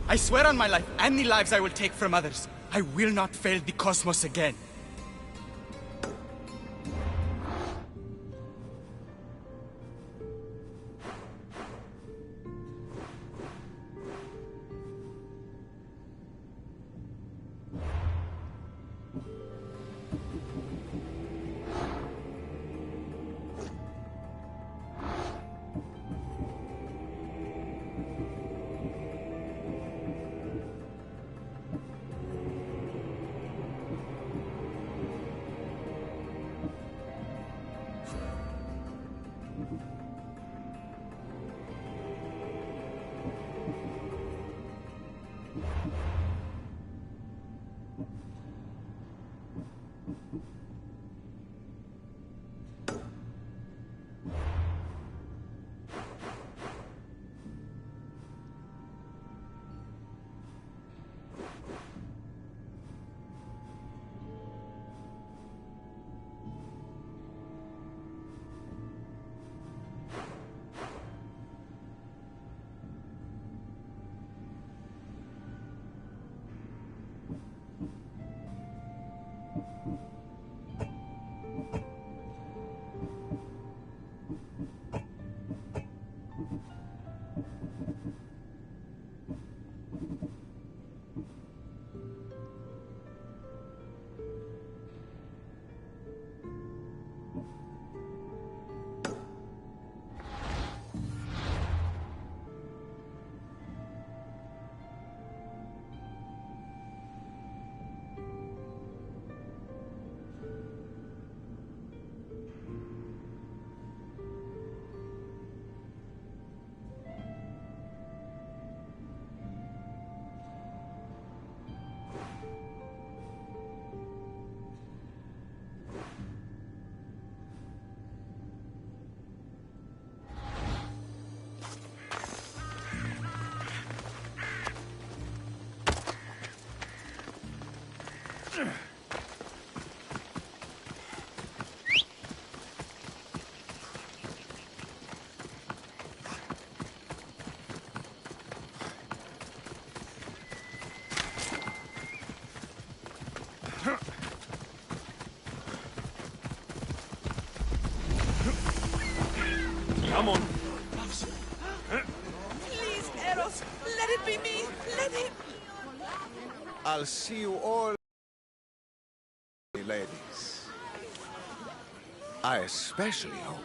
I swear on my life and the lives I will take from others, I will not fail the cosmos again. Come on. Please, Eros, let it be me. Let it. I'll see you all, ladies. I especially hope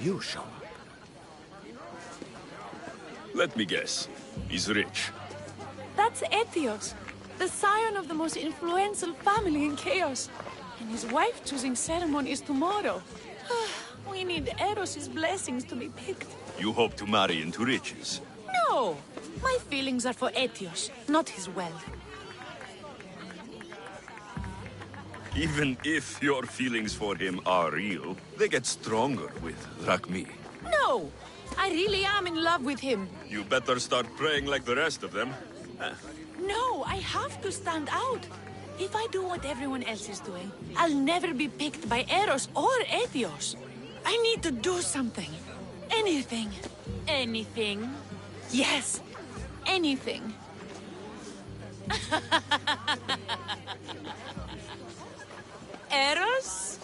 you show up. Let me guess. He's rich. That's Etios, the scion of the most influential family in Chaos. And his wife-choosing ceremony is tomorrow. We need Eros' blessings to be picked. You hope to marry into riches. No! My feelings are for Etios, not his wealth. Even if your feelings for him are real, they get stronger with Drachmi. No! I really am in love with him. You better start praying like the rest of them. No, I have to stand out. If I do what everyone else is doing, I'll never be picked by Eros or Etios. I need to do something. Anything. Anything? Yes, anything. Eros?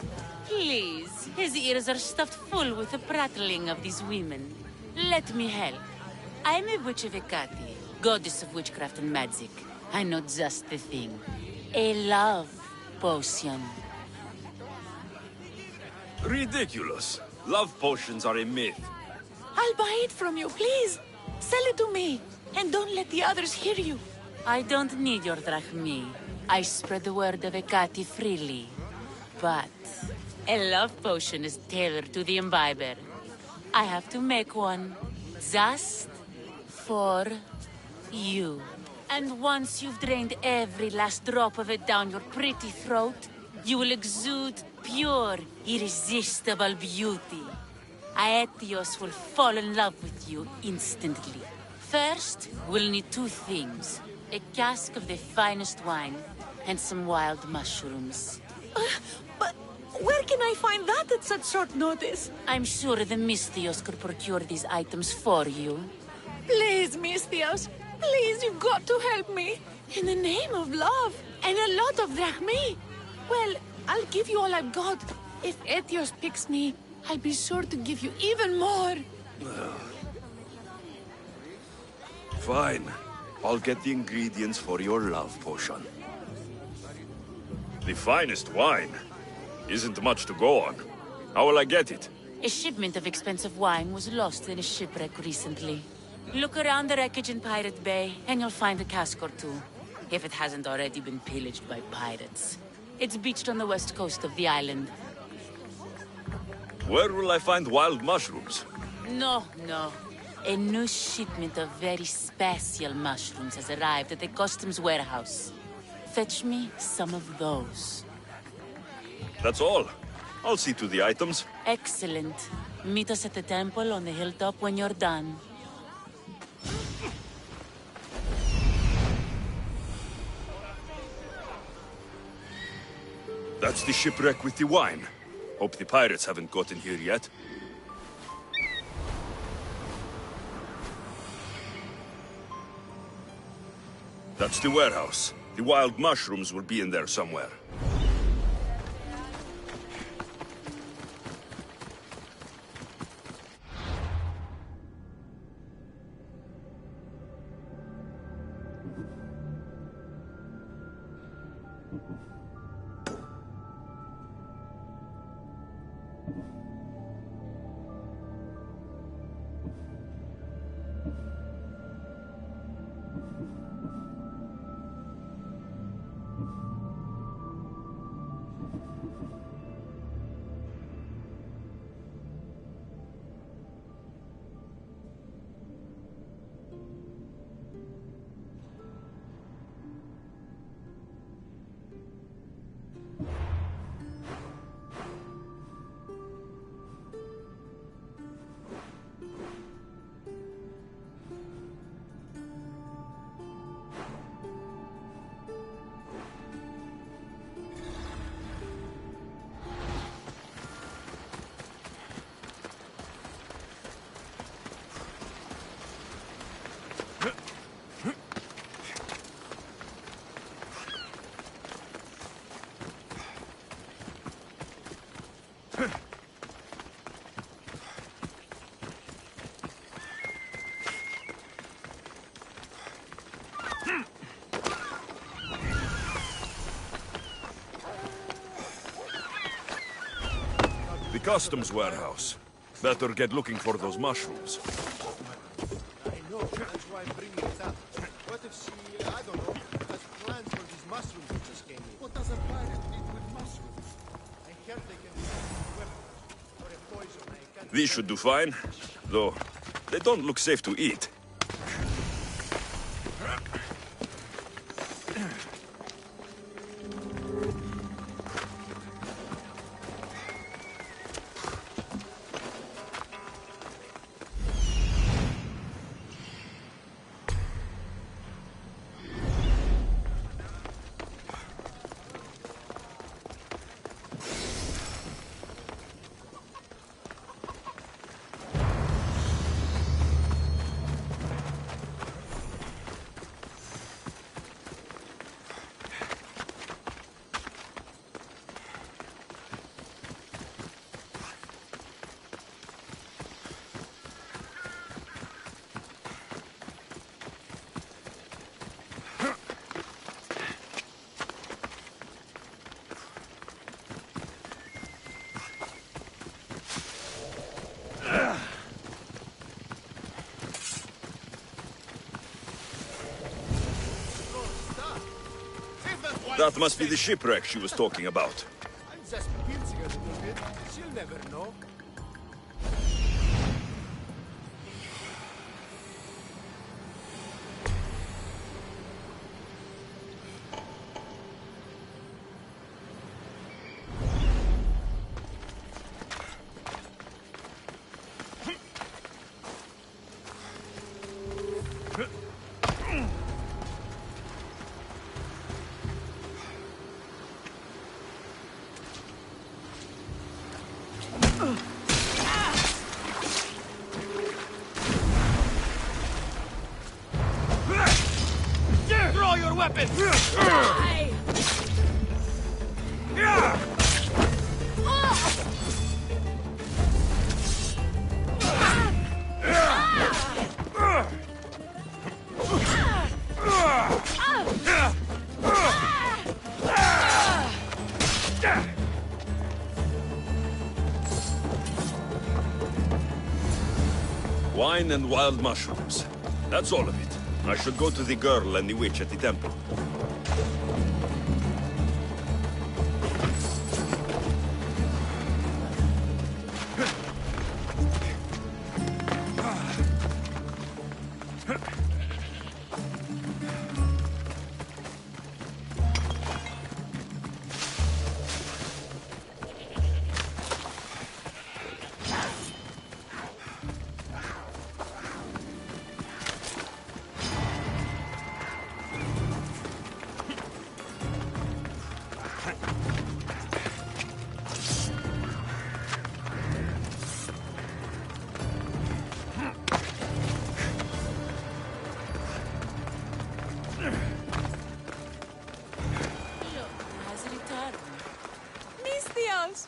Please, his ears are stuffed full with the prattling of these women. Let me help. I'm a witch of Hecate, goddess of witchcraft and magic. I know just the thing. A love potion. Ridiculous. Love potions are a myth. I'll buy it from you, please. Sell it to me, and don't let the others hear you. I don't need your drachmi. I spread the word of Hecate freely. But a love potion is tailored to the imbiber. I have to make one just for you. And once you've drained every last drop of it down your pretty throat, you will exude pure, irresistible beauty. Aetios will fall in love with you instantly. First, we'll need two things. A cask of the finest wine, and some wild mushrooms. But where can I find that at such short notice? I'm sure the Mystios could procure these items for you. Please, Mystios, Please, you've got to help me. In the name of love and a lot of drachmi. Well, I'll give you all I've got. If Etios picks me, I'll be sure to give you even more. Fine. I'll get the ingredients for your love potion. The finest wine. Isn't much to go on. How will I get it? A shipment of expensive wine was lost in a shipwreck recently. Look around the wreckage in Pirate Bay, and you'll find a cask or two. If it hasn't already been pillaged by pirates. It's beached on the west coast of the island. Where will I find wild mushrooms? No. A new shipment of very special mushrooms has arrived at the customs warehouse. Fetch me some of those. That's all. I'll see to the items. Excellent. Meet us at the temple on the hilltop when you're done. That's the shipwreck with the wine. Hope the pirates haven't gotten here yet. That's the warehouse. The wild mushrooms will be in there somewhere. The customs warehouse. Better get looking for those mushrooms. I know, that's why I'm bringing it up. What if she, I don't know, has plans for these mushrooms that just came in? What does a pirate need with mushrooms? I heard they can be weapons or a poison. I can't... These should do fine, though they don't look safe to eat. That must be the shipwreck she was talking about. I'm just pinching a little bit. She'll never know. weapon! Wine and wild mushrooms. That's all of it. I should go to the girl and the witch at the temple. Misthios!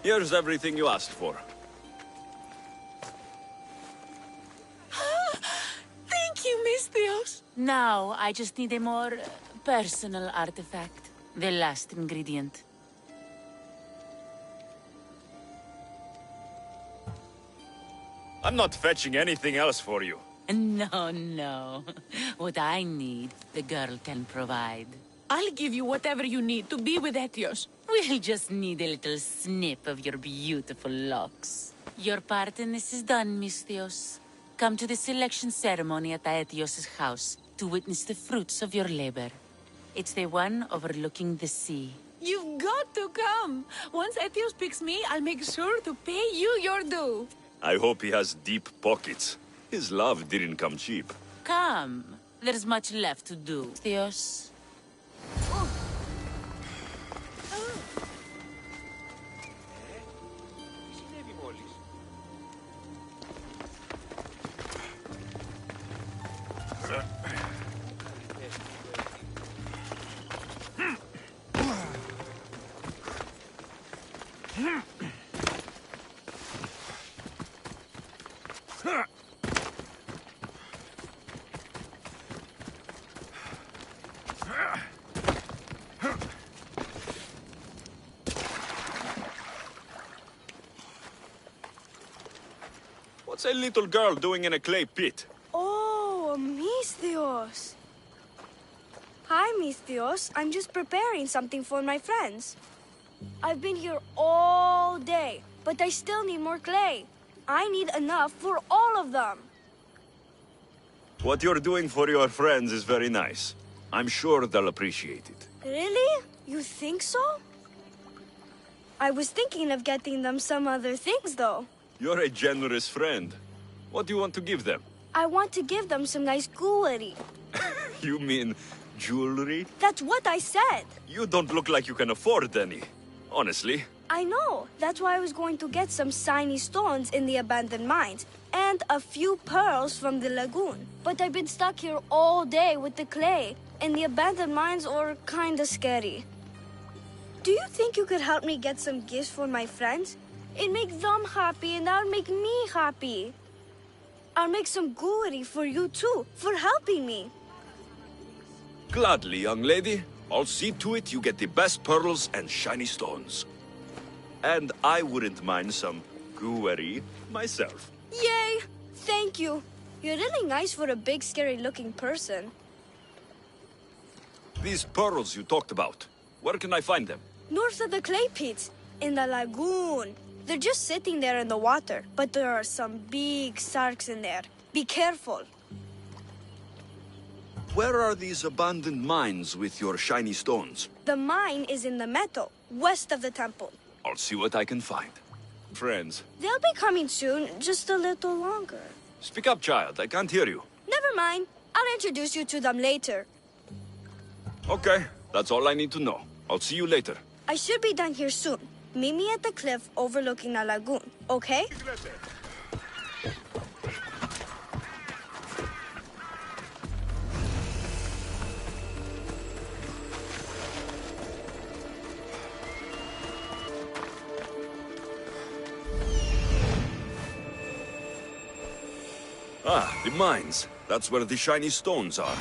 Here's everything you asked for. Thank you, Misthios! Now, I just need a more personal artifact. The last ingredient. I'm not fetching anything else for you. No, no. What I need, the girl can provide. I'll give you whatever you need to be with Etios. We'll just need a little snip of your beautiful locks. Your part in this is done, Misthios. Come to the selection ceremony at Aetios' house to witness the fruits of your labor. It's the one overlooking the sea. You've got to come! Once Etios picks me, I'll make sure to pay you your due. I hope he has deep pockets. His love didn't come cheap. Come. There's much left to do. Misthios. What's a little girl doing in a clay pit? Oh, Misthios. Hi, Misthios. I'm just preparing something for my friends. I've been here all day, but I still need more clay. I need enough for all of them. What you're doing for your friends is very nice. I'm sure they'll appreciate it. Really? You think so? I was thinking of getting them some other things, though. You're a generous friend. What do you want to give them? I want to give them some nice jewelry. You mean jewelry? That's what I said. You don't look like you can afford any. Honestly. I know. That's why I was going to get some shiny stones in the abandoned mines and a few pearls from the lagoon. But I've been stuck here all day with the clay, and the abandoned mines are kinda scary. Do you think you could help me get some gifts for my friends? It'd make them happy, and that'll make me happy. I'll make some jewelry for you too, for helping me. Gladly, young lady. I'll see to it you get the best pearls and shiny stones. And I wouldn't mind some jewelry myself. Yay! Thank you. You're really nice for a big, scary-looking person. These pearls you talked about, where can I find them? North of the clay pits, in the lagoon. They're just sitting there in the water, but there are some big sharks in there. Be careful. Where are these abandoned mines with your shiny stones? The mine is in the meadow, west of the temple. I'll see what I can find. Friends. They'll be coming soon, just a little longer. Speak up, child. I can't hear you. Never mind. I'll introduce you to them later. Okay, that's all I need to know. I'll see you later. I should be done here soon. Meet me at the cliff overlooking the lagoon, okay? Ah, the mines. That's where the shiny stones are.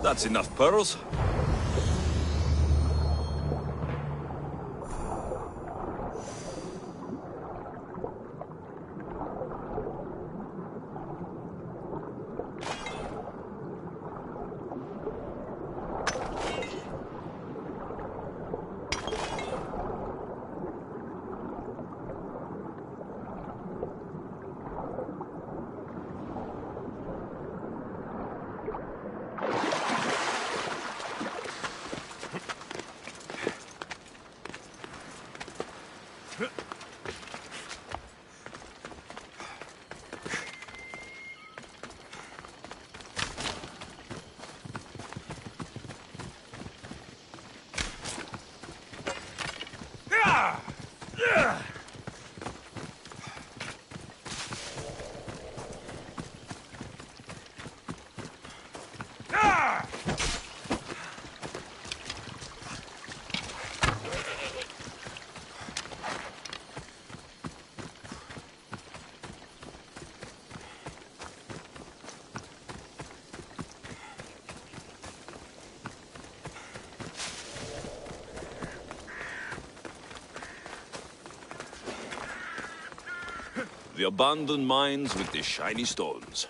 That's enough pearls. The abandoned mines with the shiny stones.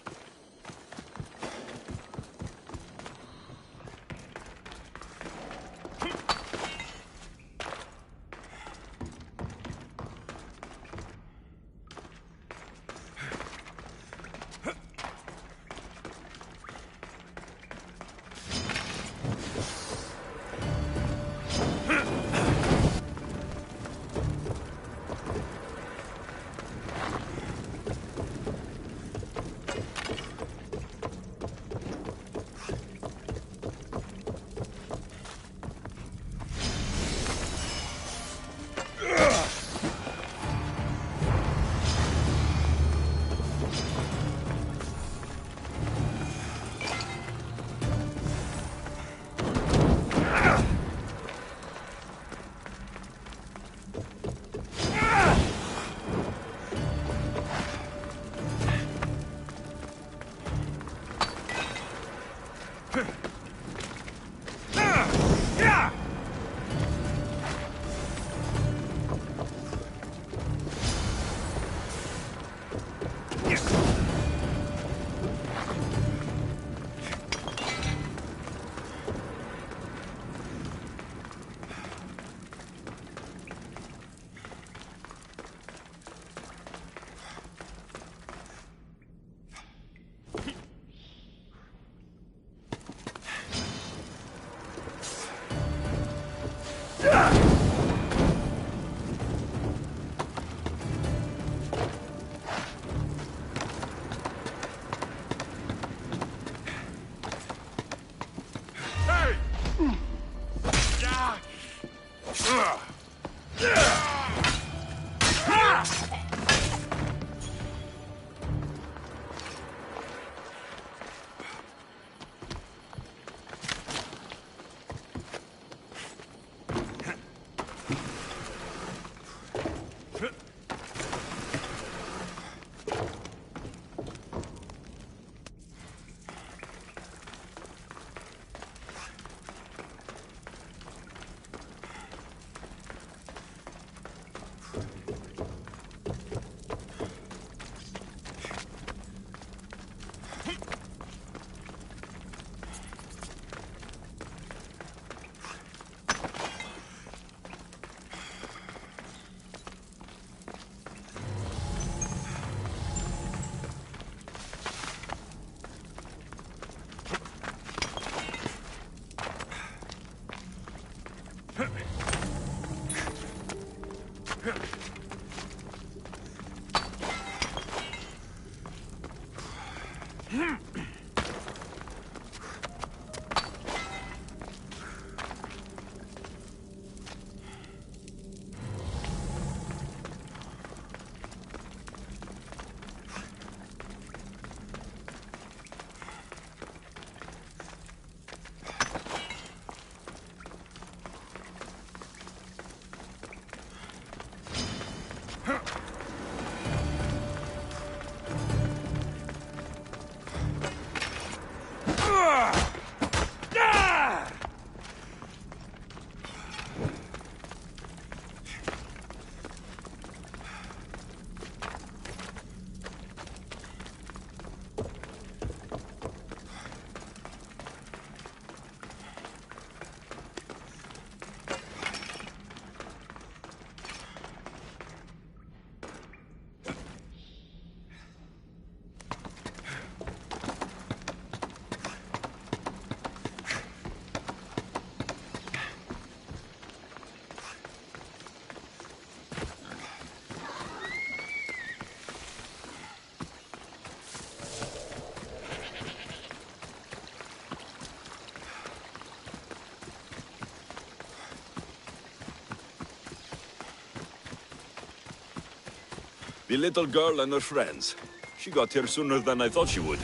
The little girl and her friends. She got here sooner than I thought she would.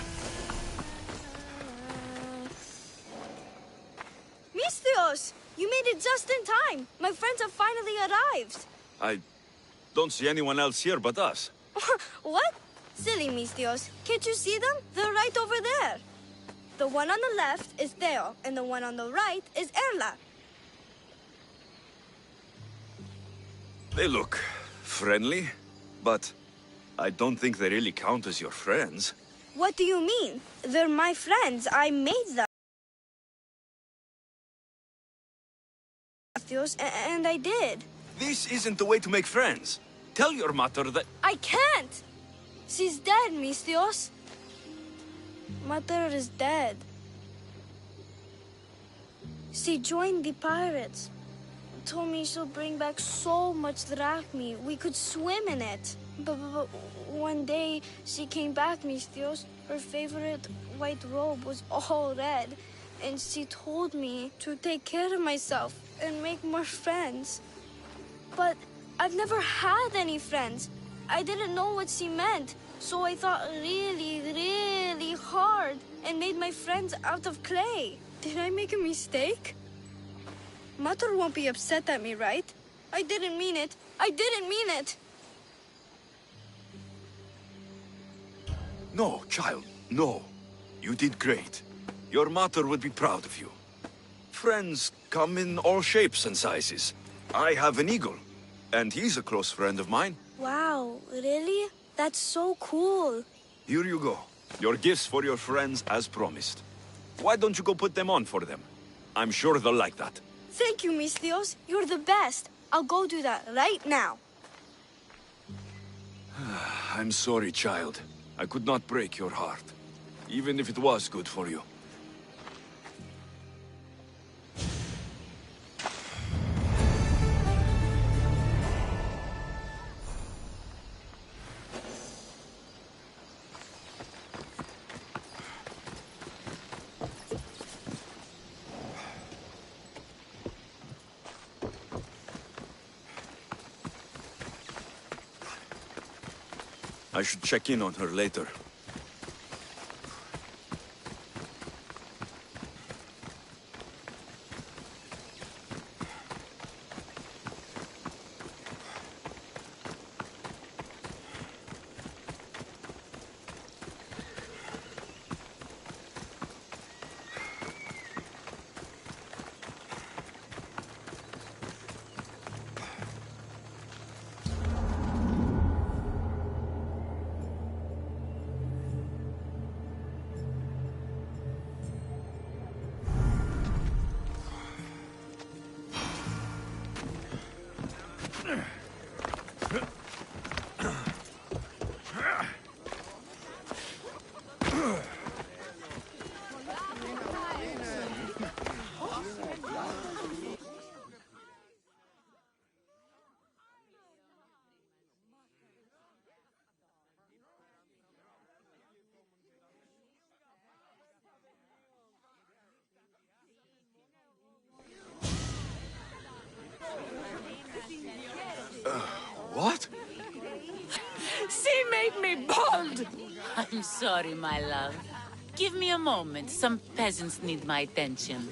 Misthios! You made it just in time! My friends have finally arrived! I don't see anyone else here but us. What? Silly Misthios. Can't you see them? They're right over there. The one on the left is Theo, and the one on the right is Erla. They look friendly, but I don't think they really count as your friends. What do you mean? They're my friends. I made them. Misthios, and I did. This isn't the way to make friends. Tell your mother that... I can't! She's dead, Misthios. Mother is dead. She joined the pirates. Told me she'll bring back so much drachmi. We could swim in it. But one day she came back, Misthios. Her favorite white robe was all red. And she told me to take care of myself and make more friends. But I've never had any friends. I didn't know what she meant. So I thought really, really hard and made my friends out of clay. Did I make a mistake? Mother won't be upset at me, right? I didn't mean it. I didn't mean it. No, child, no. You did great. Your mother would be proud of you. Friends come in all shapes and sizes. I have an eagle, and he's a close friend of mine. Wow, really? That's so cool. Here you go. Your gifts for your friends as promised. Why don't you go put them on for them? I'm sure they'll like that. Thank you, Misthios. You're the best. I'll go do that right now. I'm sorry, child. I could not break your heart, even if it was good for you. I should check in on her later. What? She made me bald! I'm sorry, my love. Give me a moment. Some peasants need my attention.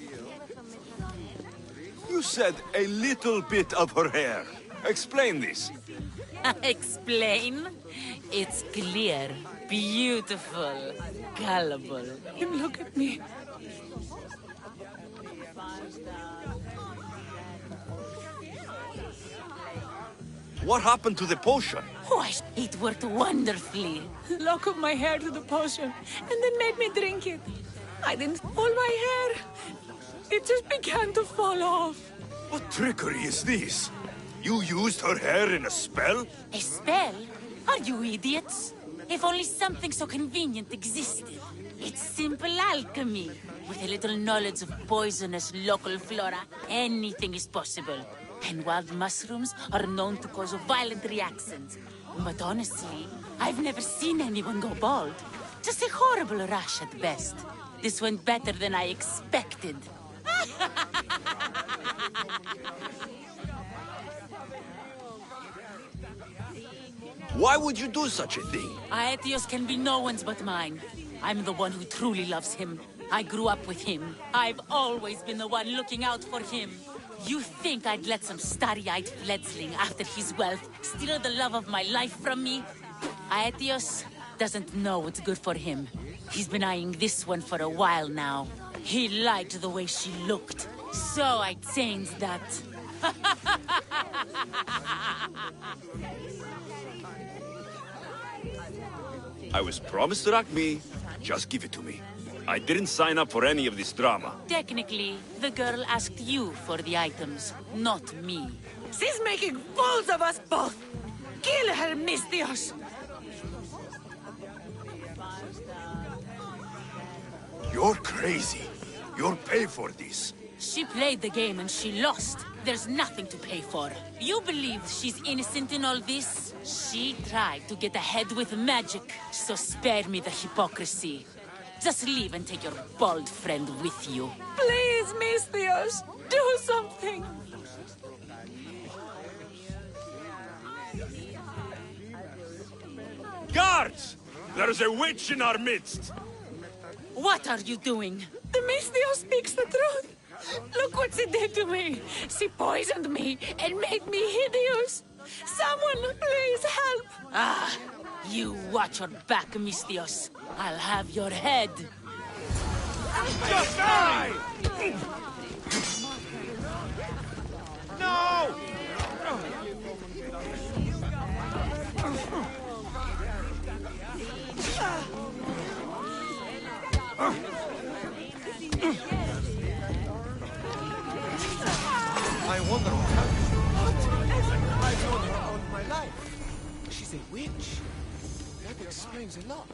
You said a little bit of her hair. Explain this. Explain? It's clear, beautiful, gullible. Look at me. What happened to the potion? Why, it worked wonderfully. Lock up my hair to the potion, and then made me drink it. I didn't pull my hair. It just began to fall off. What trickery is this? You used her hair in a spell? A spell? Are you idiots? If only something so convenient existed. It's simple alchemy. With a little knowledge of poisonous local flora, anything is possible. And wild mushrooms are known to cause violent reactions. But honestly, I've never seen anyone go bald. Just a horrible rash at best. This went better than I expected. Why would you do such a thing? Aetios can be no one's but mine. I'm the one who truly loves him. I grew up with him. I've always been the one looking out for him. You think I'd let some starry-eyed fledgling after his wealth steal the love of my life from me? Aetios doesn't know what's good for him. He's been eyeing this one for a while now. He liked the way she looked, so I changed that. I was promised Rakmi. Just give it to me. I didn't sign up for any of this drama. Technically, the girl asked you for the items, not me. She's making fools of us both. Kill her, Mistios. You're crazy. You'll pay for this. She played the game and she lost. There's nothing to pay for. You believe she's innocent in all this? She tried to get ahead with magic, so spare me the hypocrisy. Just leave and take your bald friend with you. Please, Mistios, do something. Guards! There's a witch in our midst! What are you doing? The Mistios speaks the truth. Look what she did to me. She poisoned me and made me hideous. Someone, please help. Ah, you watch your back, Mistios. I'll have your head. Just die! No! I wonder what happened. I've known her all my life. She's a witch. That explains a lot.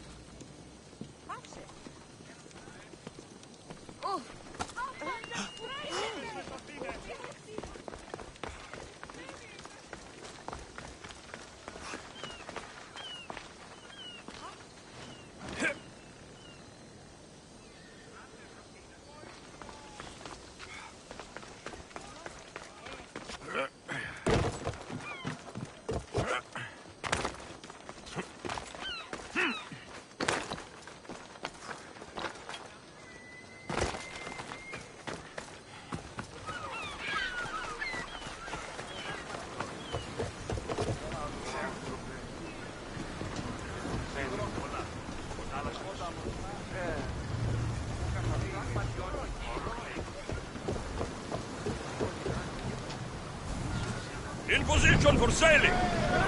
In position for sailing!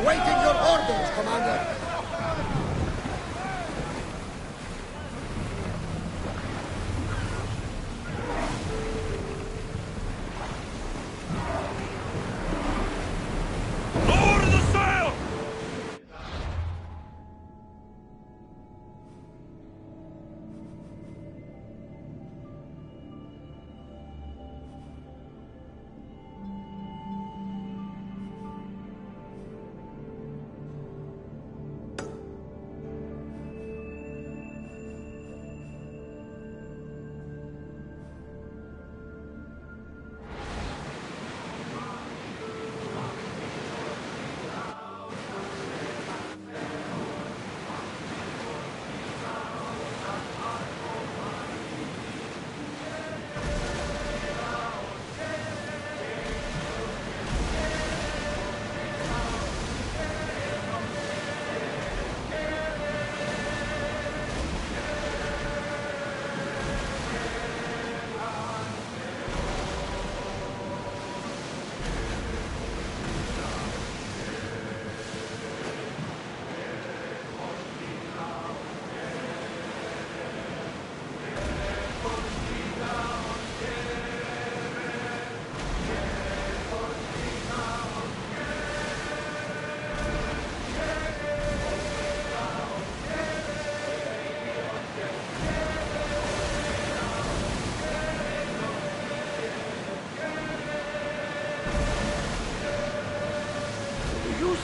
Awaiting your orders, Commander. Lower the sail!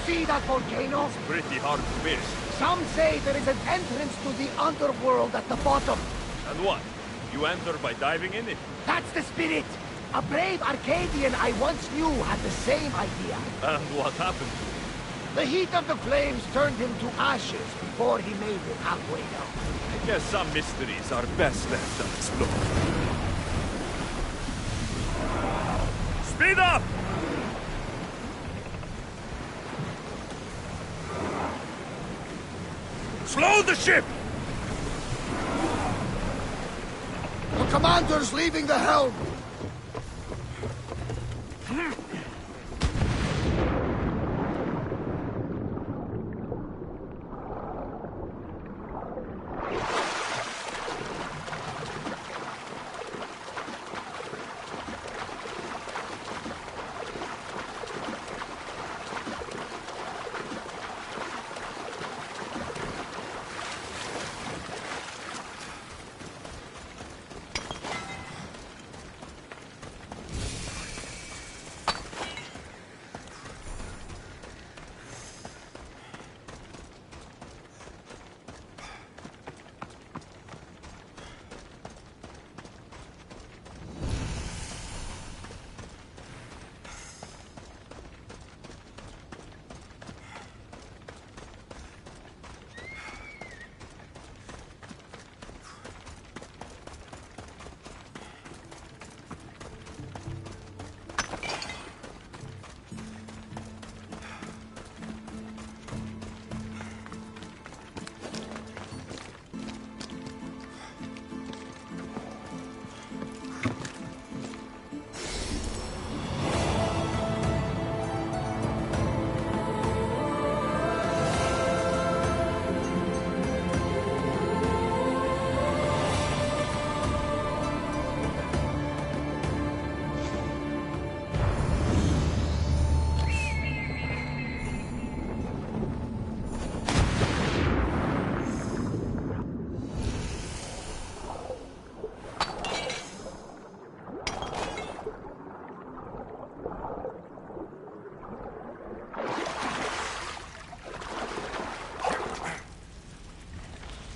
see that volcano? Pretty hard to miss. Some say there is an entrance to the underworld at the bottom. And what? You enter by diving in it? That's the spirit! A brave Arcadian I once knew had the same idea. And what happened to him? The heat of the flames turned him to ashes before he made it halfway down. I guess some mysteries are best left unexplored. Speed up! Slow the ship! The commander's leaving the helm!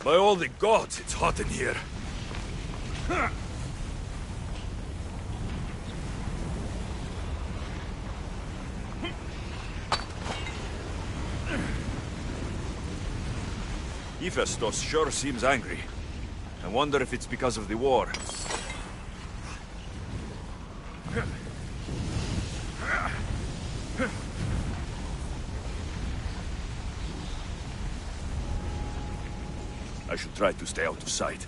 By all the gods, it's hot in here. Hephaestus sure seems angry. I wonder if it's because of the war. I should try to stay out of sight.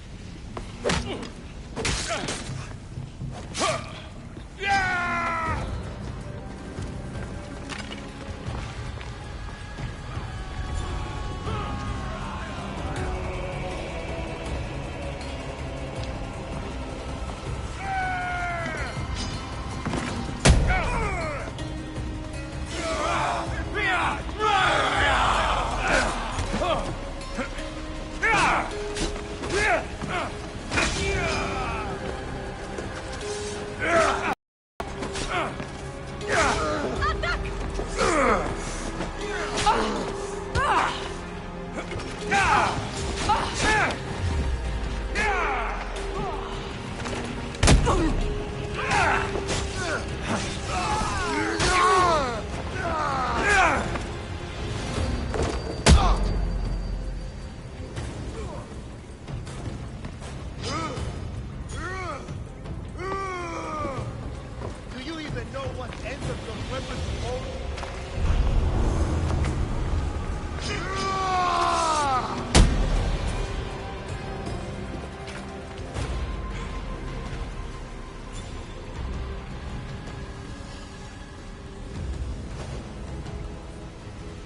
Do you even know what end of your weapons hold?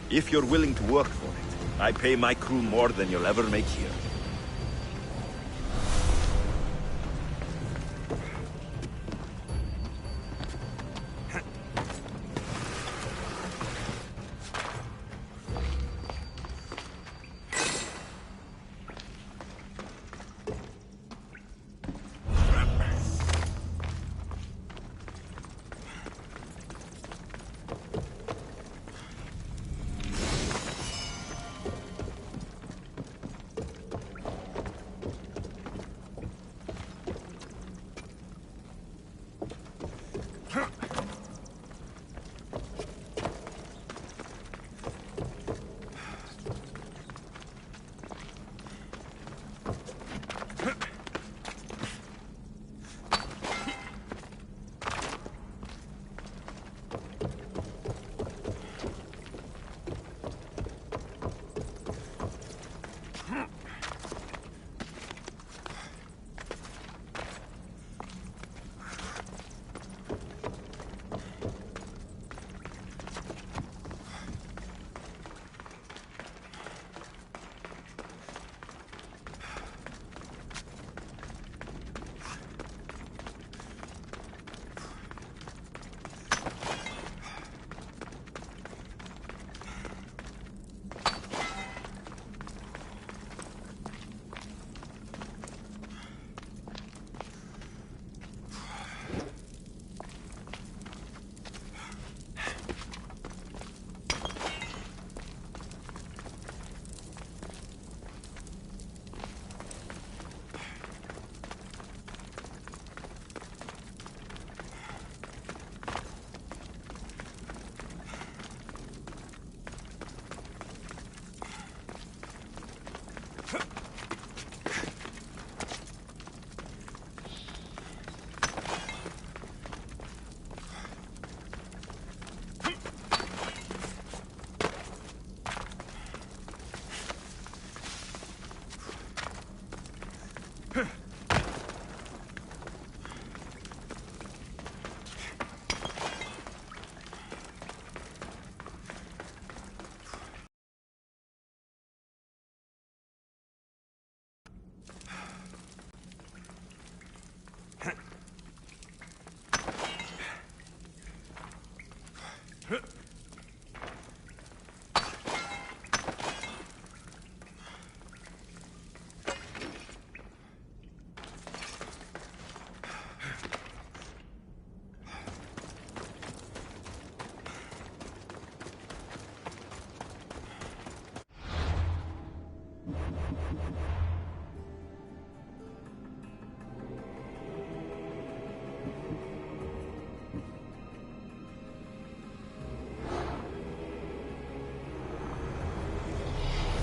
If you're willing to work for it, I pay my crew more than you'll ever make here.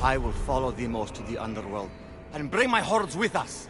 I will follow the Emos to the underworld, and bring my hordes with us!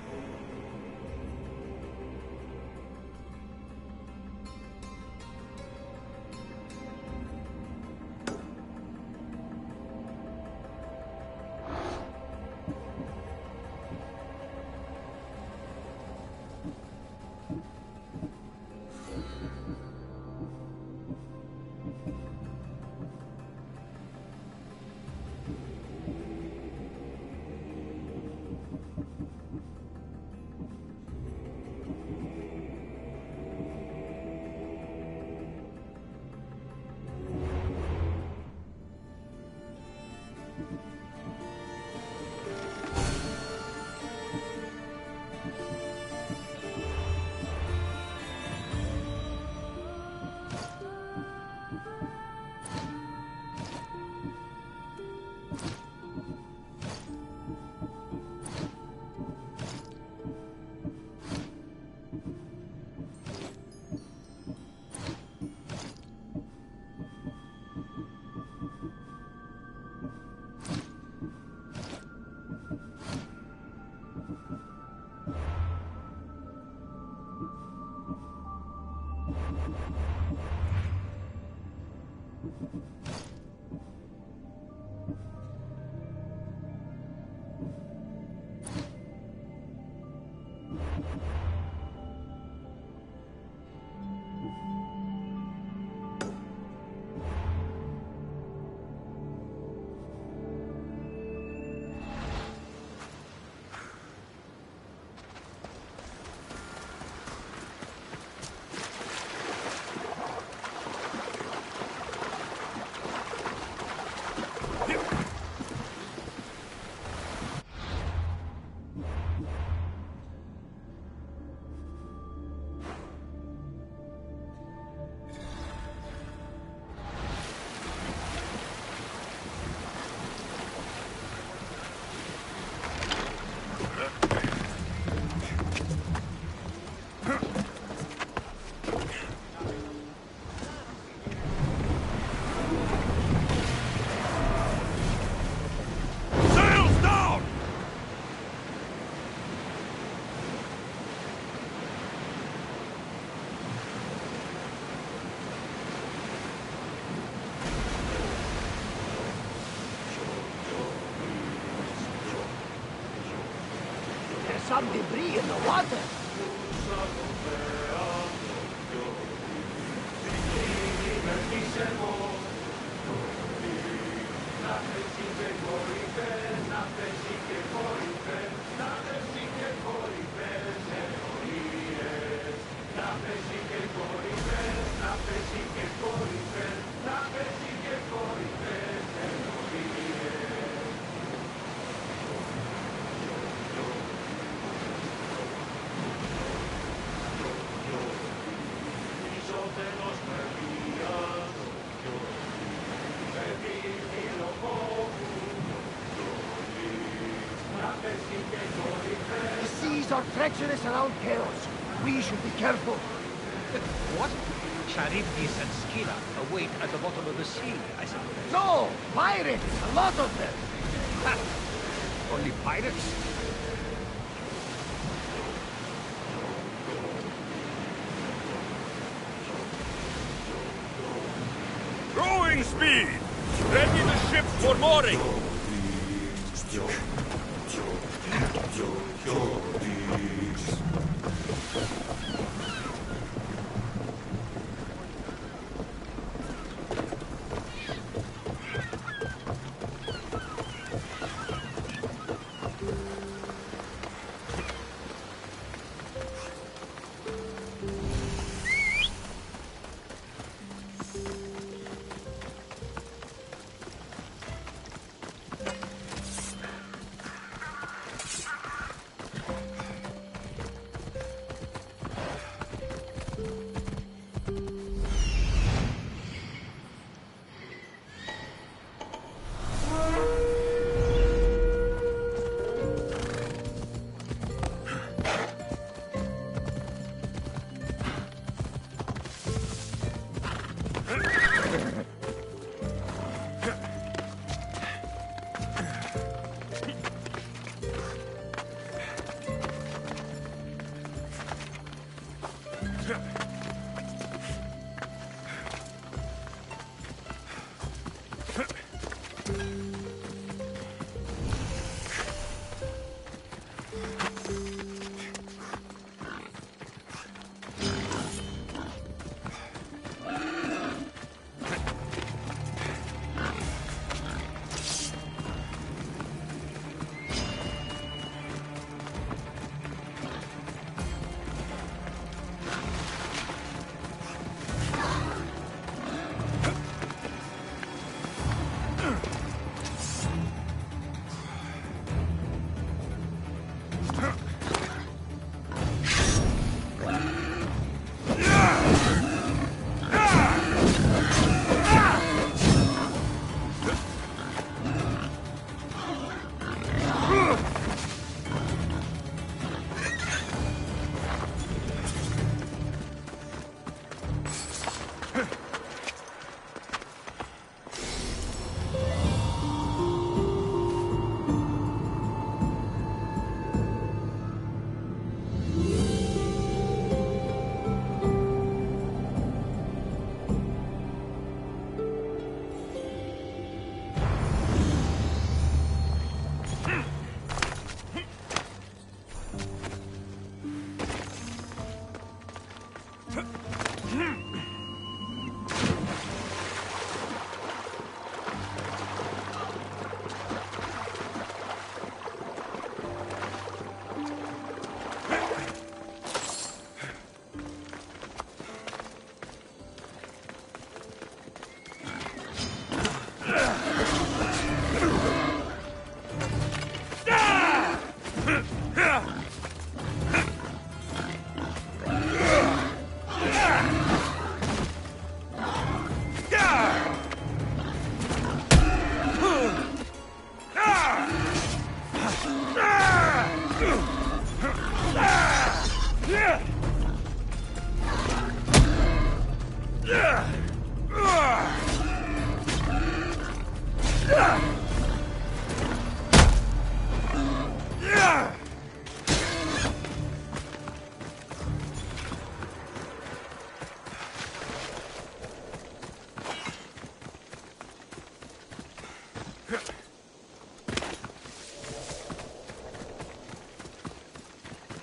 Some debris in the water. The seas are treacherous around chaos. We should be careful. What? Charybdis and Scylla await at the bottom of the sea, I suppose. No! Pirates! A lot of them! Ha! Only pirates? Rowing speed! Ready the ship for mooring!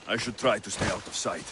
I should try to stay out of sight.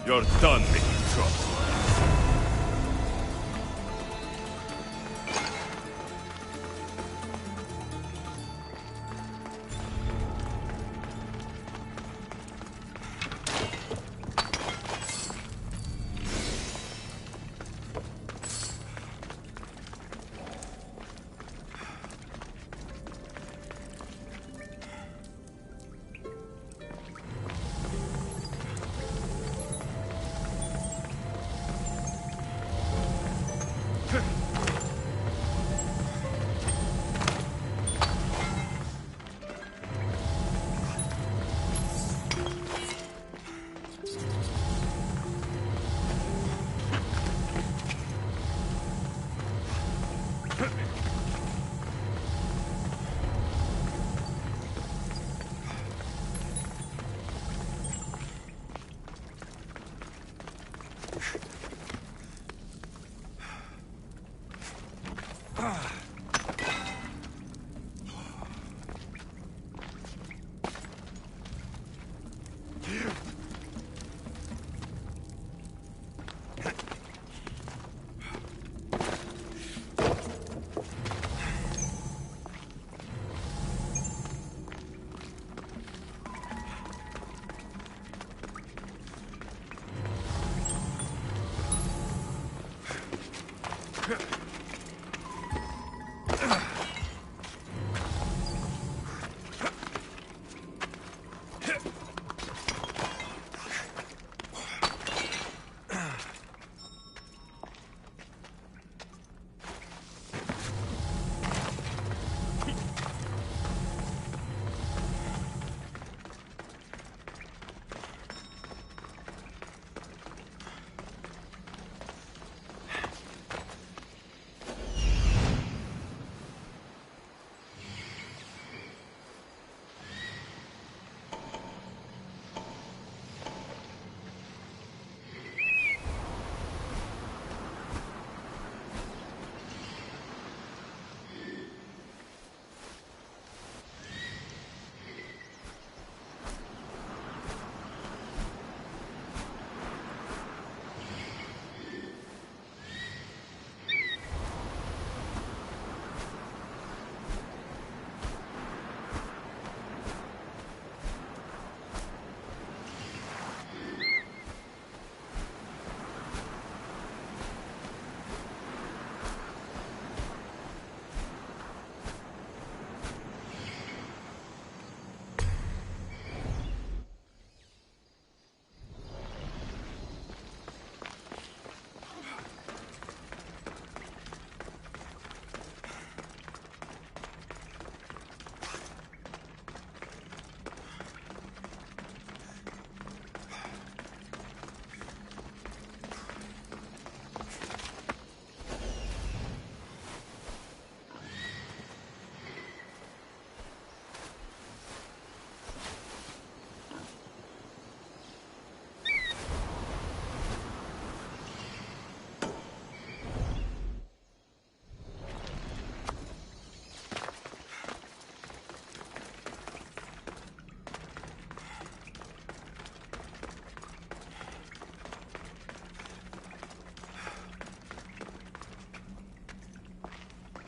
You're done making trouble.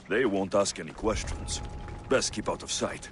They won't ask any questions. Best keep out of sight.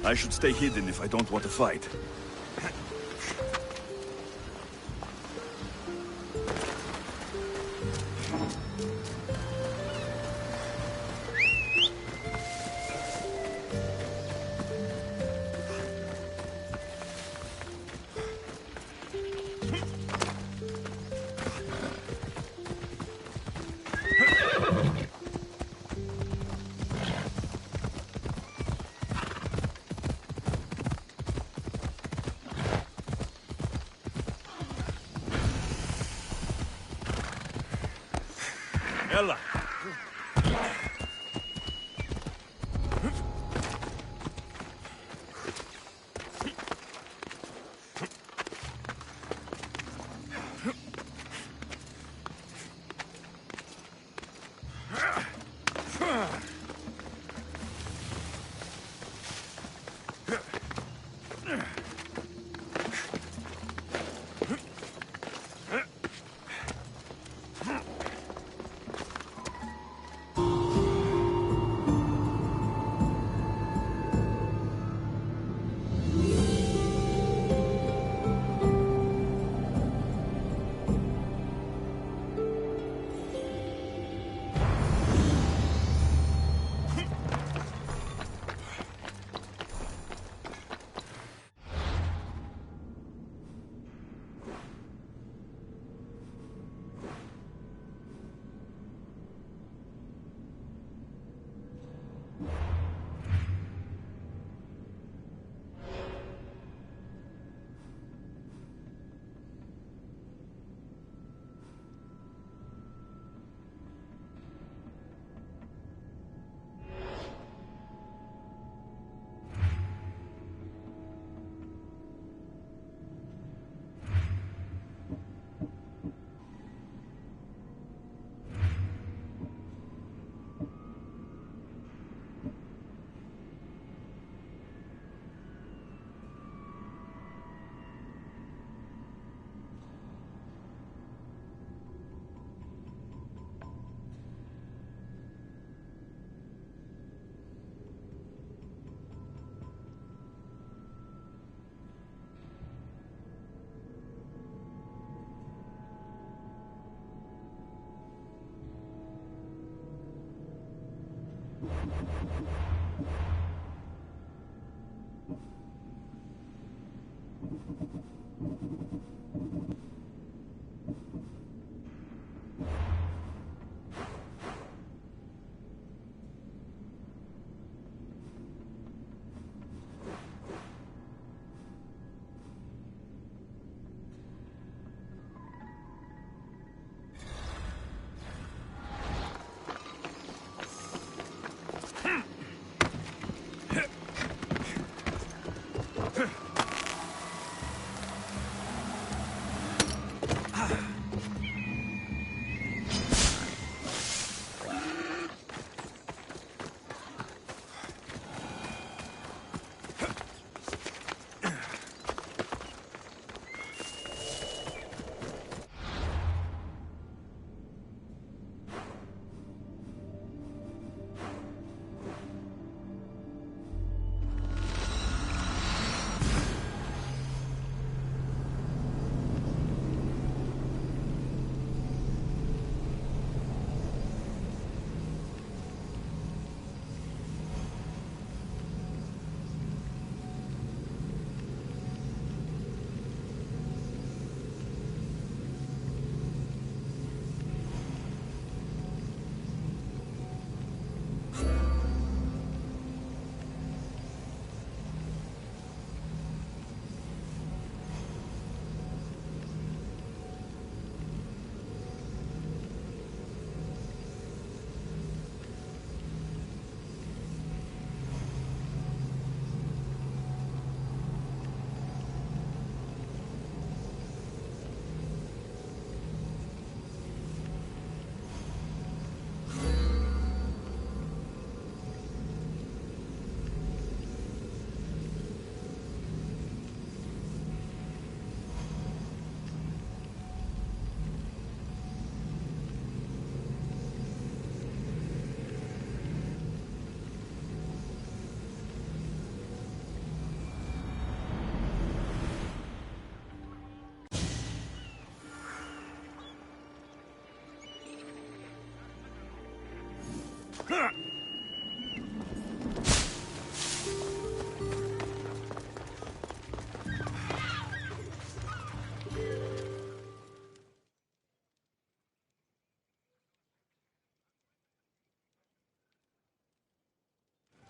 I should stay hidden if I don't want to fight. يلا.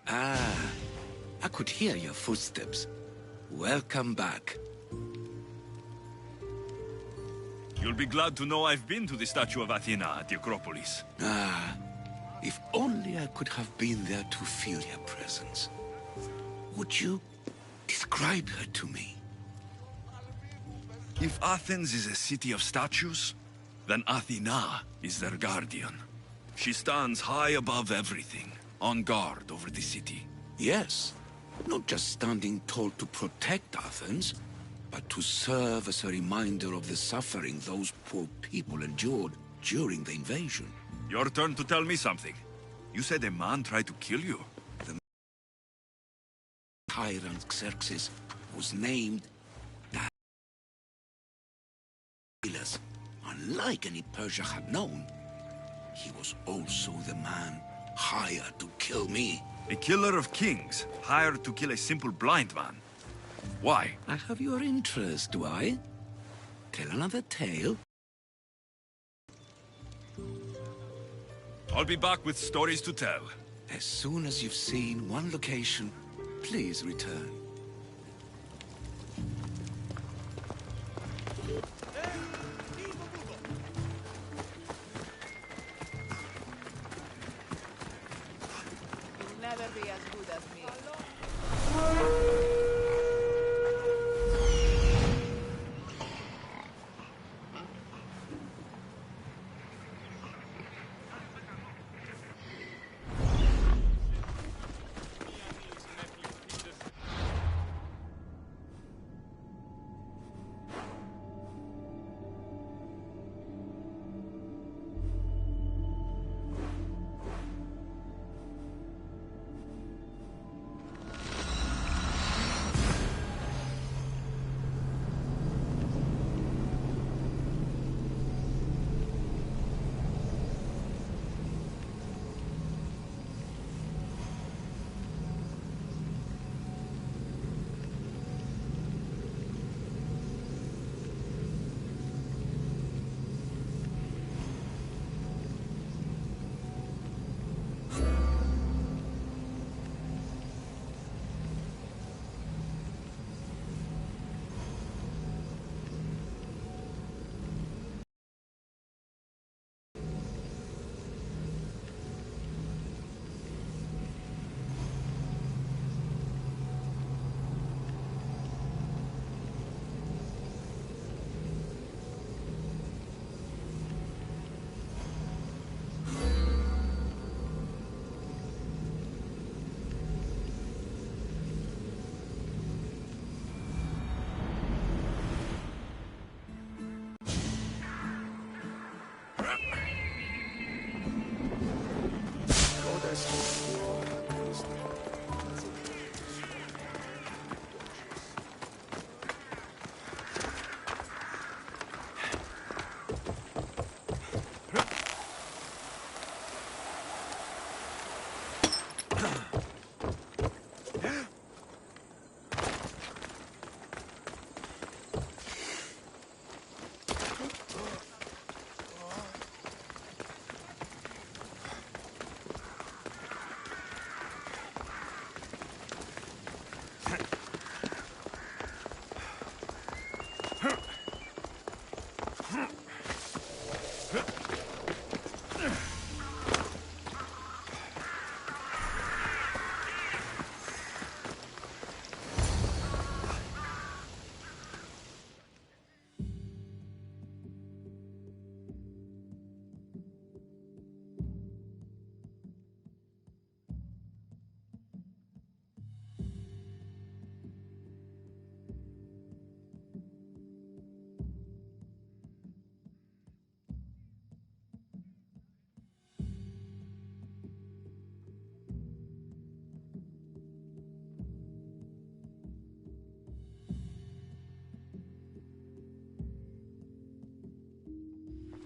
Ah, I could hear your footsteps. Welcome back. You'll be glad to know I've been to the statue of Athena at the Acropolis. Ah, if only I could have been there to feel your presence. Would you describe her to me? If Athens is a city of statues, then Athena is their guardian. She stands high above everything, on guard over the city. Yes, not just standing tall to protect Athens, but to serve as a reminder of the suffering those poor people endured during the invasion. Your turn to tell me something. You said a man tried to kill you. The tyrant Xerxes was named Darius. Unlike any Persia had known, he was also the man hired to kill me. A killer of kings, hired to kill a simple blind man. Why? I have your interest, do I? Tell another tale? I'll be back with stories to tell. As soon as you've seen one location, please return. You'll never be as good as me.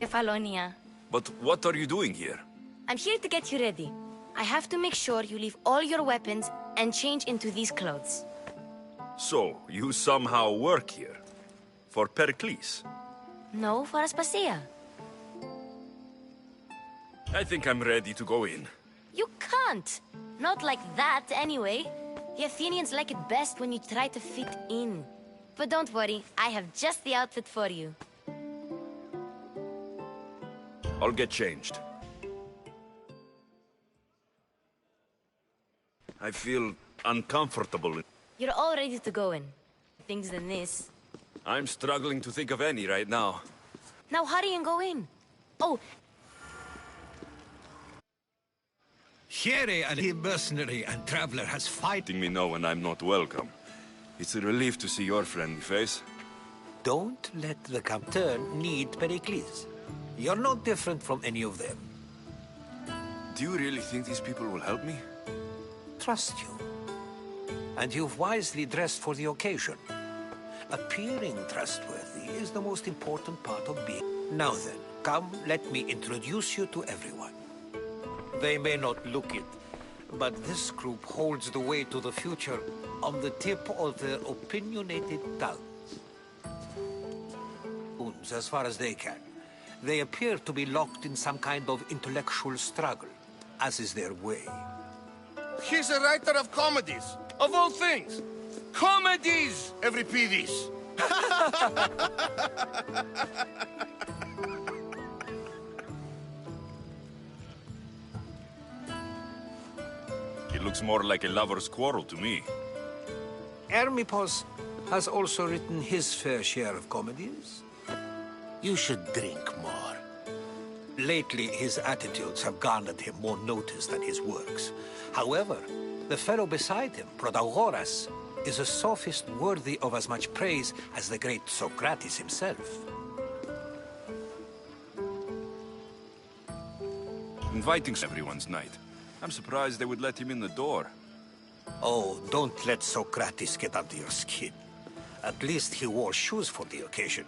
Kefalonia. But what are you doing here? I'm here to get you ready. I have to make sure you leave all your weapons and change into these clothes. So, you somehow work here? For Pericles? No, for Aspasia. I think I'm ready to go in. You can't! Not like that, anyway. The Athenians like it best when you try to fit in. But don't worry, I have just the outfit for you. I'll get changed. I feel uncomfortable. You're all ready to go in. Things than this. I'm struggling to think of any right now. Now hurry and go in. Oh, Here, a mercenary and traveler has Letting me know when I'm not welcome. It's a relief to see your friendly face. Don't let the captain need Pericles. You're no different from any of them. Do you really think these people will help me? Trust you. And you've wisely dressed for the occasion. Appearing trustworthy is the most important part of being. Now then, come, let me introduce you to everyone. They may not look it, but this group holds the way to the future on the tip of their opinionated tongues. As far as they can. They appear to be locked in some kind of intellectual struggle, as is their way. He's a writer of comedies, of all things. Comedies, Euripides. It looks more like a lover's quarrel to me. Hermippos has also written his fair share of comedies. You should drink more. Lately, his attitudes have garnered him more notice than his works. However, the fellow beside him, Protagoras, is a sophist worthy of as much praise as the great Socrates himself. Inviting everyone's night. I'm surprised they would let him in the door. Oh, don't let Socrates get under your skin. At least he wore shoes for the occasion.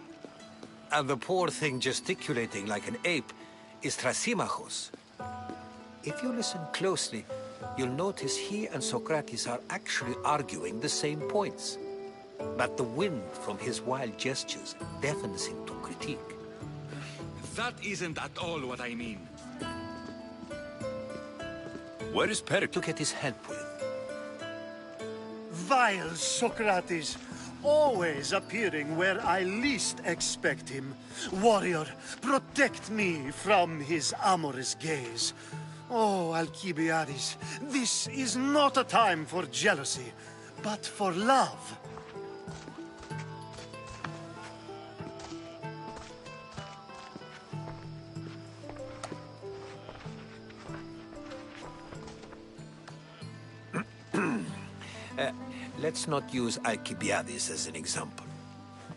And the poor thing gesticulating like an ape is Thrasymachos. If you listen closely, you'll notice he and Socrates are actually arguing the same points. But the wind from his wild gestures deafens him to critique. That isn't at all what I mean. Where is Pericles? To get his help with. Vile Socrates, always appearing where I least expect him. Warrior, protect me from his amorous gaze. Oh, Alcibiades, this is not a time for jealousy, but for love. Let's not use Alcibiades as an example.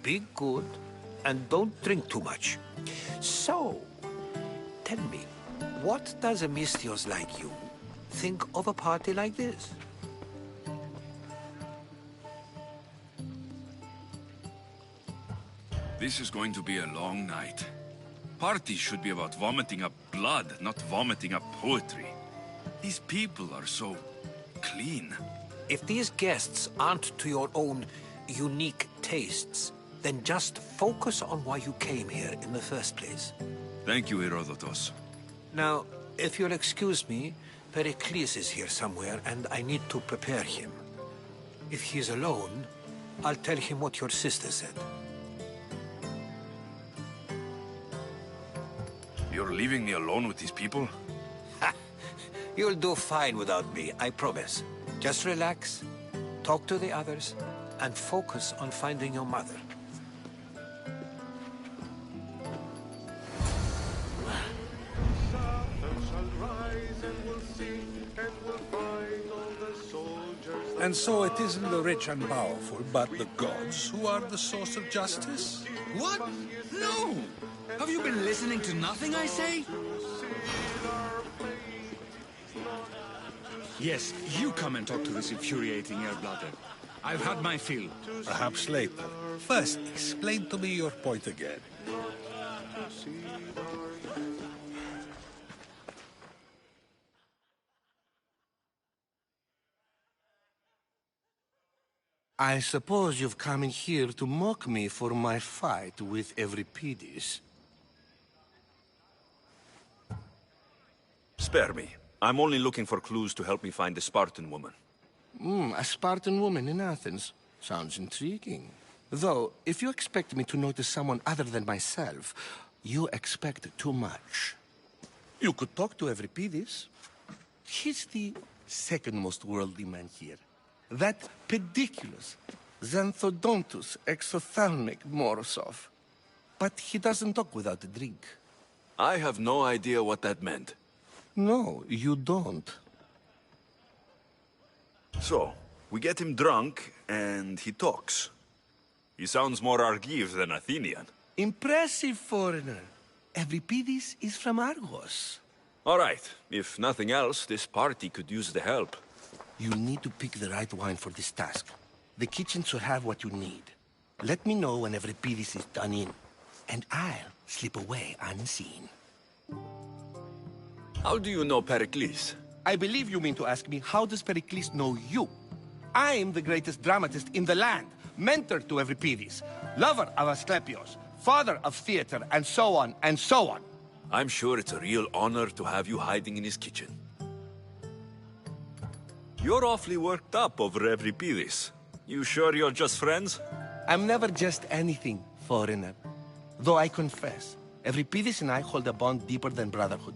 Be good, and don't drink too much. So, tell me, what does a Misthios like you think of a party like this? This is going to be a long night. Parties should be about vomiting up blood, not vomiting up poetry. These people are so clean. If these guests aren't to your own unique tastes, then just focus on why you came here in the first place. Thank you, Herodotus. Now, if you'll excuse me, Pericles is here somewhere, and I need to prepare him. If he's alone, I'll tell him what your sister said. You're leaving me alone with these people? Ha! You'll do fine without me, I promise. Just relax, talk to the others, and focus on finding your mother. And so it isn't the rich and powerful, but the gods who are the source of justice? What? No! Have you been listening to nothing I say? Yes, you come and talk to this infuriating air-blooded. I've had my fill. Perhaps later. First, explain to me your point again. I suppose you've come in here to mock me for my fight with Euripides. Spare me. I'm only looking for clues to help me find the Spartan woman. A Spartan woman in Athens. Sounds intriguing. Though, if you expect me to notice someone other than myself, you expect too much. You could talk to Euripides. He's the second most worldly man here. That pediculous, xanthodontus exophthalmic Morosov. But he doesn't talk without a drink. I have no idea what that meant. No, you don't. So, we get him drunk, and he talks. He sounds more Argive than Athenian. Impressive, foreigner. Euripides is from Argos. All right. If nothing else, this party could use the help. You'll need to pick the right wine for this task. The kitchen should have what you need. Let me know when Euripides is done in, and I'll slip away unseen. How do you know Pericles? I believe you mean to ask me, how does Pericles know you? I am the greatest dramatist in the land, mentor to Euripides, lover of Asclepios, father of theater, and so on, and so on. I'm sure it's a real honor to have you hiding in his kitchen. You're awfully worked up over Euripides. You sure you're just friends? I'm never just anything, foreigner. Though I confess, Euripides and I hold a bond deeper than brotherhood.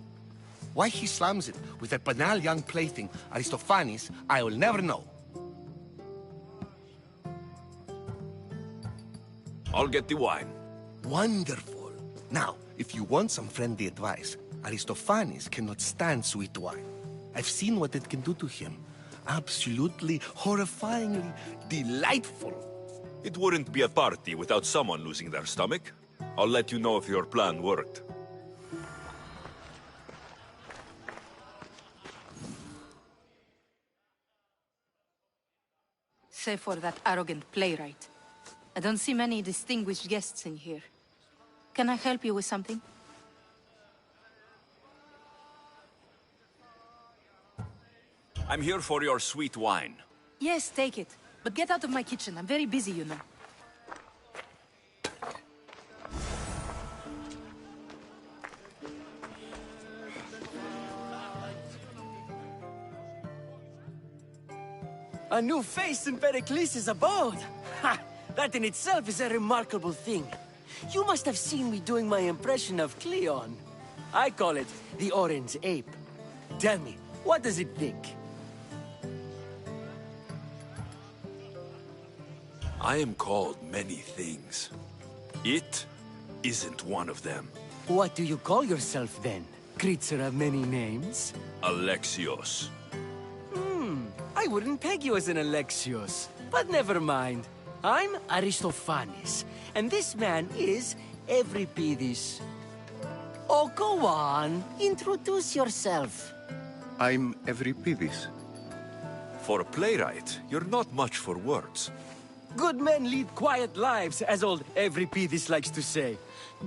Why he slams it with that banal young plaything, Aristophanes, I will never know. I'll get the wine. Wonderful. Now, if you want some friendly advice, Aristophanes cannot stand sweet wine. I've seen what it can do to him. Absolutely, horrifyingly delightful. It wouldn't be a party without someone losing their stomach. I'll let you know if your plan worked. Save for that arrogant playwright. I don't see many distinguished guests in here. Can I help you with something? I'm here for your sweet wine. Yes, take it. But get out of my kitchen. I'm very busy, you know. A new face in Pericles' abode! Ha! That in itself is a remarkable thing. You must have seen me doing my impression of Cleon. I call it the Orange Ape. Tell me, what does it think? I am called many things. It isn't one of them. What do you call yourself then? Creature of many names? Alexios. I wouldn't peg you as an Alexios, but never mind. I'm Aristophanes, and this man is Euripides. Oh, go on. Introduce yourself. I'm Euripides. For a playwright, you're not much for words. Good men lead quiet lives, as old Euripides likes to say.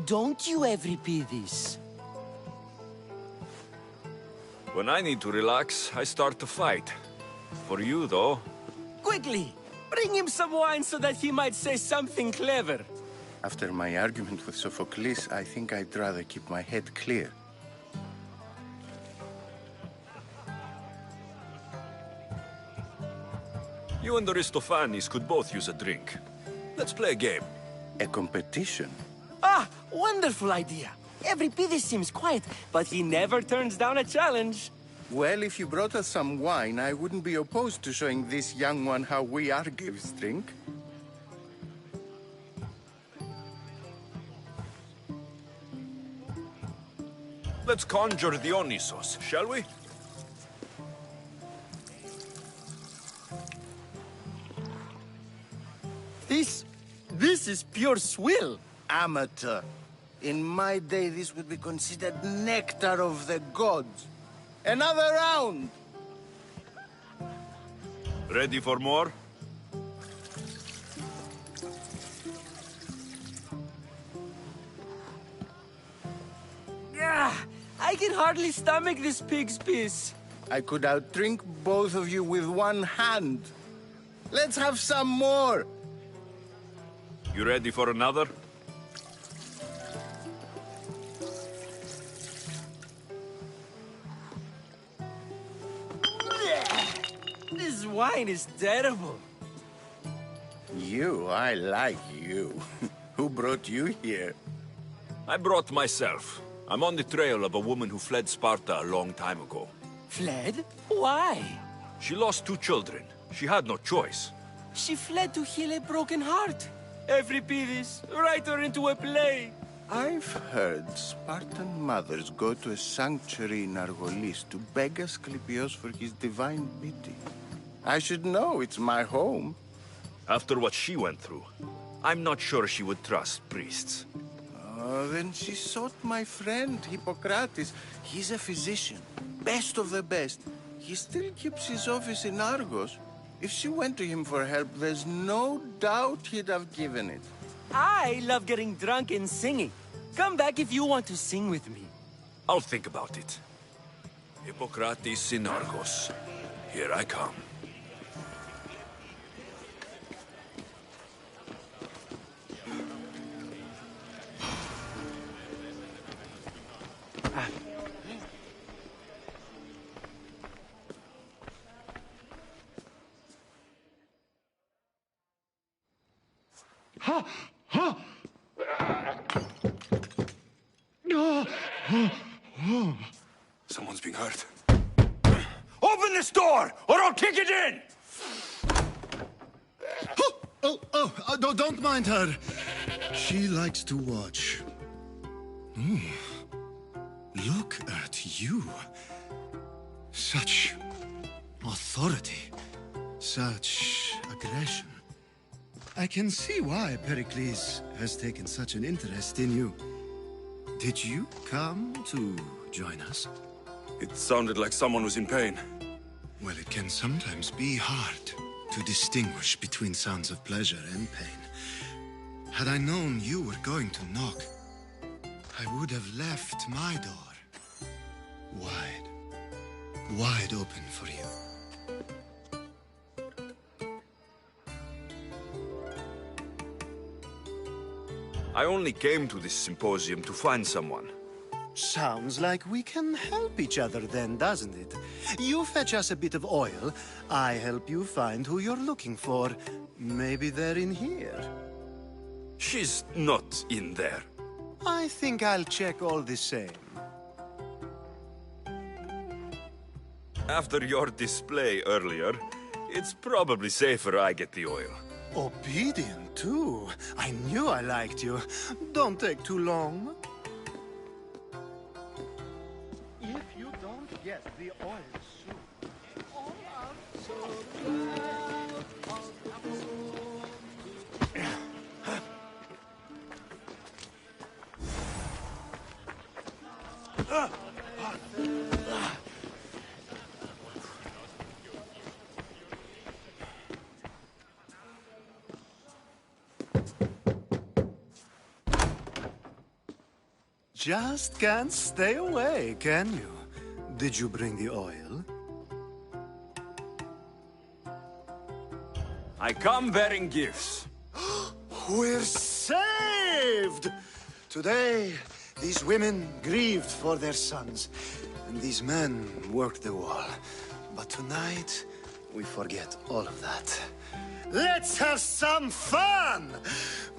Don't you, Euripides? When I need to relax, I start to fight. For you, though... Quickly! Bring him some wine so that he might say something clever. After my argument with Sophocles, I think I'd rather keep my head clear. You and Aristophanes could both use a drink. Let's play a game. A competition? Ah, wonderful idea. Euripides seems quiet, but he never turns down a challenge. Well, if you brought us some wine, I wouldn't be opposed to showing this young one how we Argives drink. Let's conjure Dionysos, shall we? This is pure swill. Amateur. In my day, this would be considered nectar of the gods. Another round! Ready for more? I can hardly stomach this pig's piss. I could outdrink both of you with one hand. Let's have some more. You ready for another? This wine is terrible. I like you. Who brought you here? I brought myself. I'm on the trail of a woman who fled Sparta a long time ago. Fled? Why? She lost 2 children. She had no choice. She fled to heal a broken heart. Euripides, write her into a play. I've heard Spartan mothers go to a sanctuary in Argolis to beg Asclepios for his divine pity. I should know, it's my home. After what she went through, I'm not sure she would trust priests. Oh, then she sought my friend, Hippocrates. He's a physician, best of the best. He still keeps his office in Argos. If she went to him for help, there's no doubt he'd have given it. I love getting drunk and singing. Come back if you want to sing with me. I'll think about it. Hippocrates in Argos. Here I come. Someone's being hurt. Open this door, or I'll kick it in! Don't mind her. She likes to watch. Look at you. Such authority. Such aggression. I can see why Pericles has taken such an interest in you. Did you come to join us? It sounded like someone was in pain. Well, it can sometimes be hard to distinguish between sounds of pleasure and pain. Had I known you were going to knock, I would have left my door wide open for you. I only came to this symposium to find someone. Sounds like we can help each other then, doesn't it? You fetch us a bit of oil, I help you find who you're looking for. Maybe they're in here. She's not in there. I think I'll check all the same. After your display earlier, it's probably safer I get the oil. Obedient, too. I knew I liked you. Don't take too long. If you don't get the oil soon, all our souls... Just can't stay away, can you? Did you bring the oil? I come bearing gifts. We're saved! Today, these women grieved for their sons, and these men worked the wall. But tonight, we forget all of that. Let's have some fun!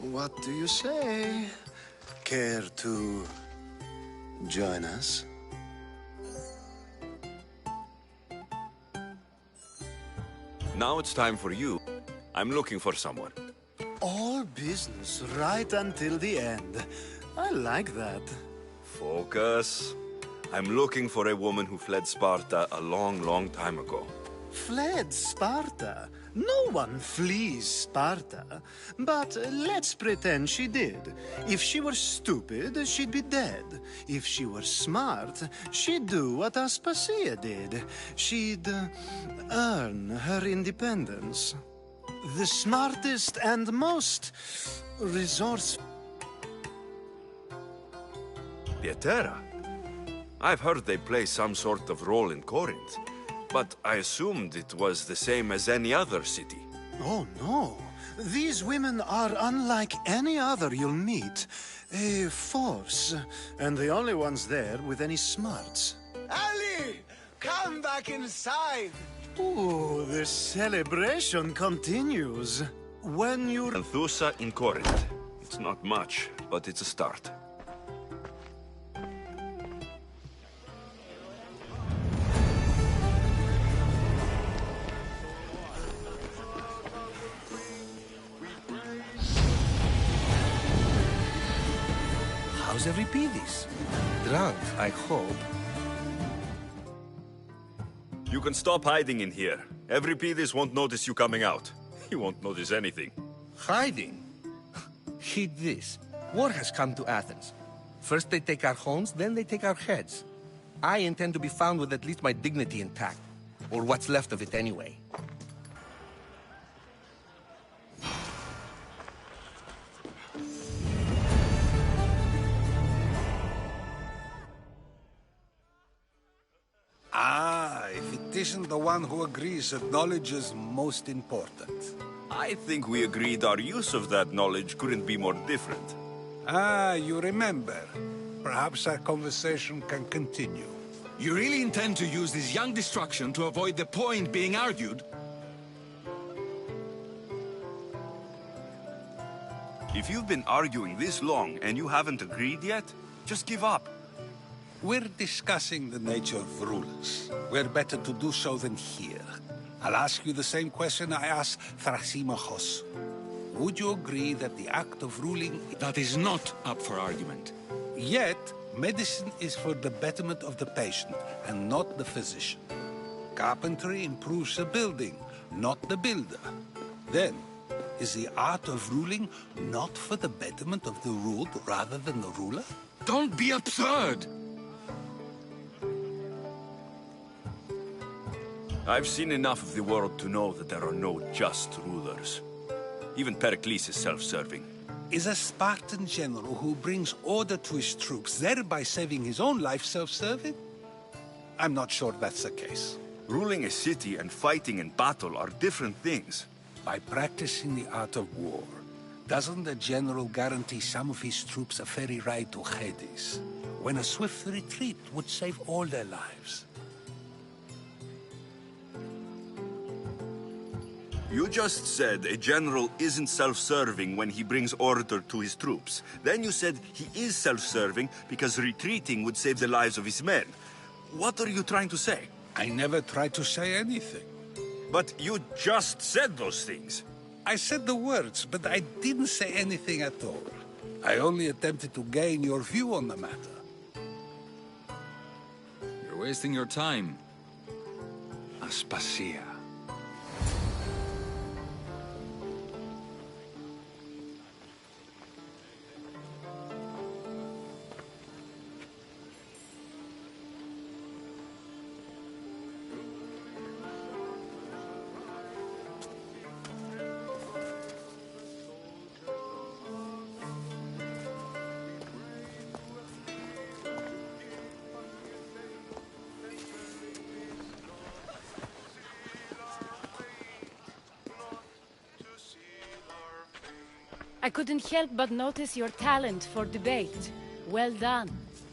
What do you say? Care to join us? Now it's time for you. I'm looking for someone. All business right until the end. I like that. Focus. I'm looking for a woman who fled Sparta a long, long time ago. Fled Sparta? No one flees Sparta. But let's pretend she did. If she were stupid, she'd be dead. If she were smart, she'd do what Aspasia did. She'd earn her independence. The smartest and most resourceful. Pietera? I've heard they play some sort of role in Corinth, but I assumed it was the same as any other city. Oh, no. These women are unlike any other you'll meet. A force, and the only ones there with any smarts. Ali! Come back inside! Ooh, the celebration continues. When you're... Anthusa in Corinth. It's not much, but it's a start. How's Euripides? Drunk, I hope. You can stop hiding in here. Euripides won't notice you coming out. He won't notice anything. Hiding? Heed this. War has come to Athens. First they take our homes, then they take our heads. I intend to be found with at least my dignity intact. Or what's left of it anyway. Ah, if it isn't the one who agrees that knowledge is most important. I think we agreed our use of that knowledge couldn't be more different. Ah, you remember. Perhaps our conversation can continue. You really intend to use this young destruction to avoid the point being argued? If you've been arguing this long and you haven't agreed yet, just give up. We're discussing the nature of rulers. We're better to do so than here. I'll ask you the same question I asked Thrasymachos. Would you agree that the act of ruling... That is not up for argument. Yet, medicine is for the betterment of the patient, and not the physician. Carpentry improves the building, not the builder. Then, is the art of ruling not for the betterment of the ruled rather than the ruler? Don't be absurd! I've seen enough of the world to know that there are no just rulers. Even Pericles is self-serving. Is a Spartan general who brings order to his troops, thereby saving his own life, self-serving? I'm not sure that's the case. Ruling a city and fighting in battle are different things. By practicing the art of war, doesn't the general guarantee some of his troops a ferry ride to Hades, when a swift retreat would save all their lives? You just said a general isn't self-serving when he brings order to his troops. Then you said he is self-serving because retreating would save the lives of his men. What are you trying to say? I never tried to say anything. But you just said those things. I said the words, but I didn't say anything at all. I only attempted to gain your view on the matter. You're wasting your time. Aspasia. I couldn't help but notice your talent for debate. Well done.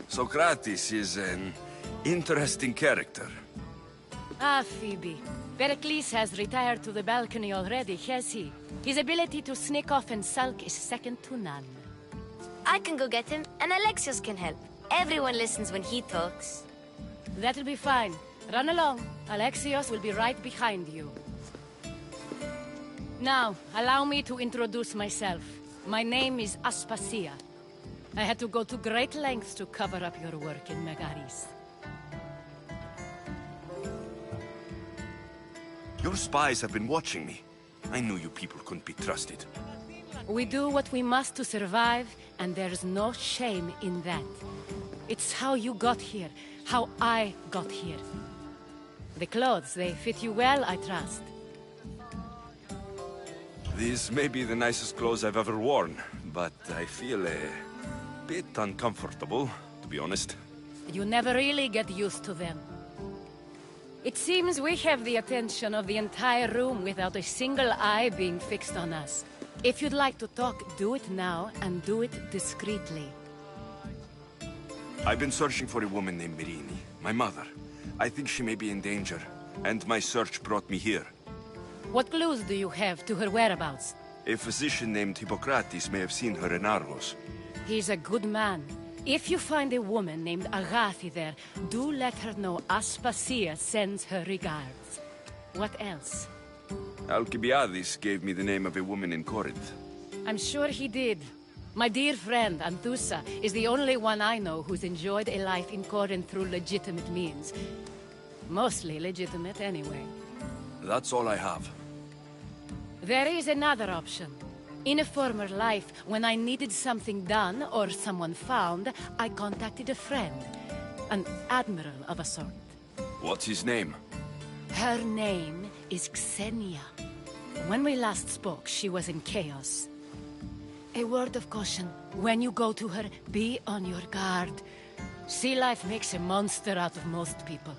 Socrates is an interesting character. Ah, Phoebe. Pericles has retired to the balcony already, has he? His ability to sneak off and sulk is second to none. I can go get him, and Alexios can help. Everyone listens when he talks. That'll be fine. Run along. Alexios will be right behind you. Now, allow me to introduce myself. My name is Aspasia. I had to go to great lengths to cover up your work in Megaris. Your spies have been watching me. I knew you people couldn't be trusted. We do what we must to survive, and there's no shame in that. It's how you got here, how I got here. The clothes, they fit you well, I trust. These may be the nicest clothes I've ever worn, but I feel a bit uncomfortable, to be honest. You never really get used to them. It seems we have the attention of the entire room without a single eye being fixed on us. If you'd like to talk, do it now, and do it discreetly. I've been searching for a woman named Mirini, my mother. I think she may be in danger, and my search brought me here. What clues do you have to her whereabouts? A physician named Hippocrates may have seen her in Argos. He's a good man. If you find a woman named Agathi there, do let her know Aspasia sends her regards. What else? Alcibiades gave me the name of a woman in Corinth. I'm sure he did. My dear friend, Anthusa, is the only one I know who's enjoyed a life in Corinth through legitimate means. Mostly legitimate, anyway. That's all I have. There is another option. In a former life, when I needed something done or someone found, I contacted a friend. An admiral of a sort. What's his name? Her name is Xenia. When we last spoke, she was in chaos. A word of caution. When you go to her, be on your guard. Sea life makes a monster out of most people.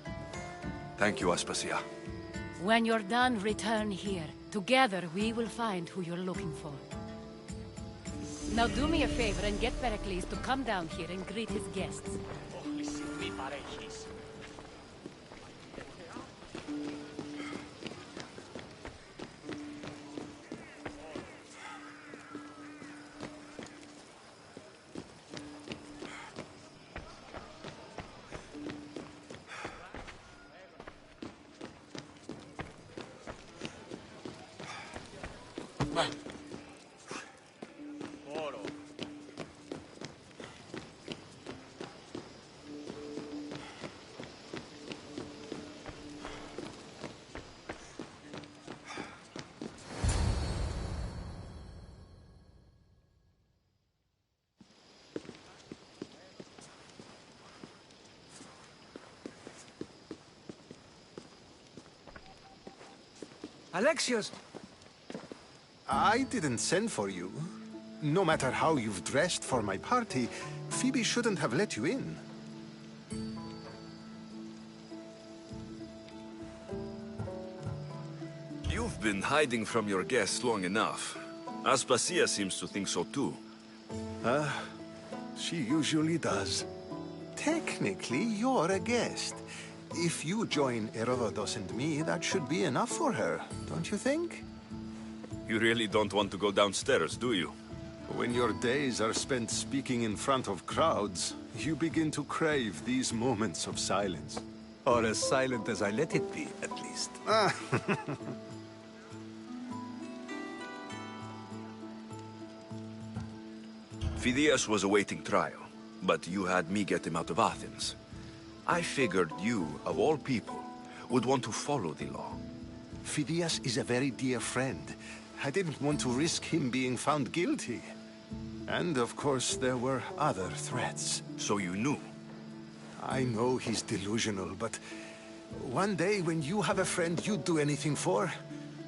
Thank you, Aspasia. When you're done, return here. Together, we will find who you're looking for. Now do me a favor and get Pericles to come down here and greet his guests. Alexios! I didn't send for you. No matter how you've dressed for my party, Phoebe shouldn't have let you in. You've been hiding from your guests long enough. Aspasia seems to think so too. She usually does. Technically, you're a guest. If you join Herodotus and me, that should be enough for her, don't you think? You really don't want to go downstairs, do you? When your days are spent speaking in front of crowds, you begin to crave these moments of silence. Or as silent as I let it be, at least. Phidias was awaiting trial, but you had me get him out of Athens. I figured you, of all people, would want to follow the law. Phidias is a very dear friend. I didn't want to risk him being found guilty. And of course, there were other threats. So you knew? I know he's delusional, but one day when you have a friend you'd do anything for,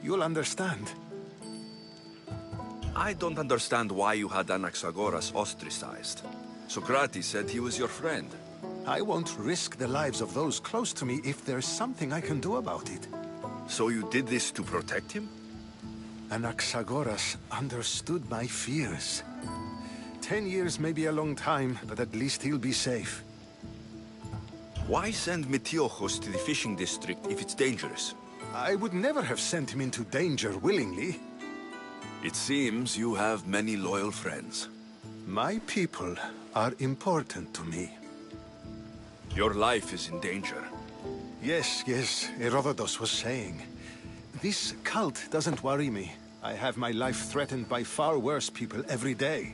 you'll understand. I don't understand why you had Anaxagoras ostracized. Socrates said he was your friend. I won't risk the lives of those close to me if there's something I can do about it. So you did this to protect him? Anaxagoras understood my fears. 10 years may be a long time, but at least he'll be safe. Why send Metiochos to the fishing district if it's dangerous? I would never have sent him into danger willingly. It seems you have many loyal friends. My people are important to me. Your life is in danger. Yes, Herodotus was saying. This cult doesn't worry me. I have my life threatened by far worse people every day.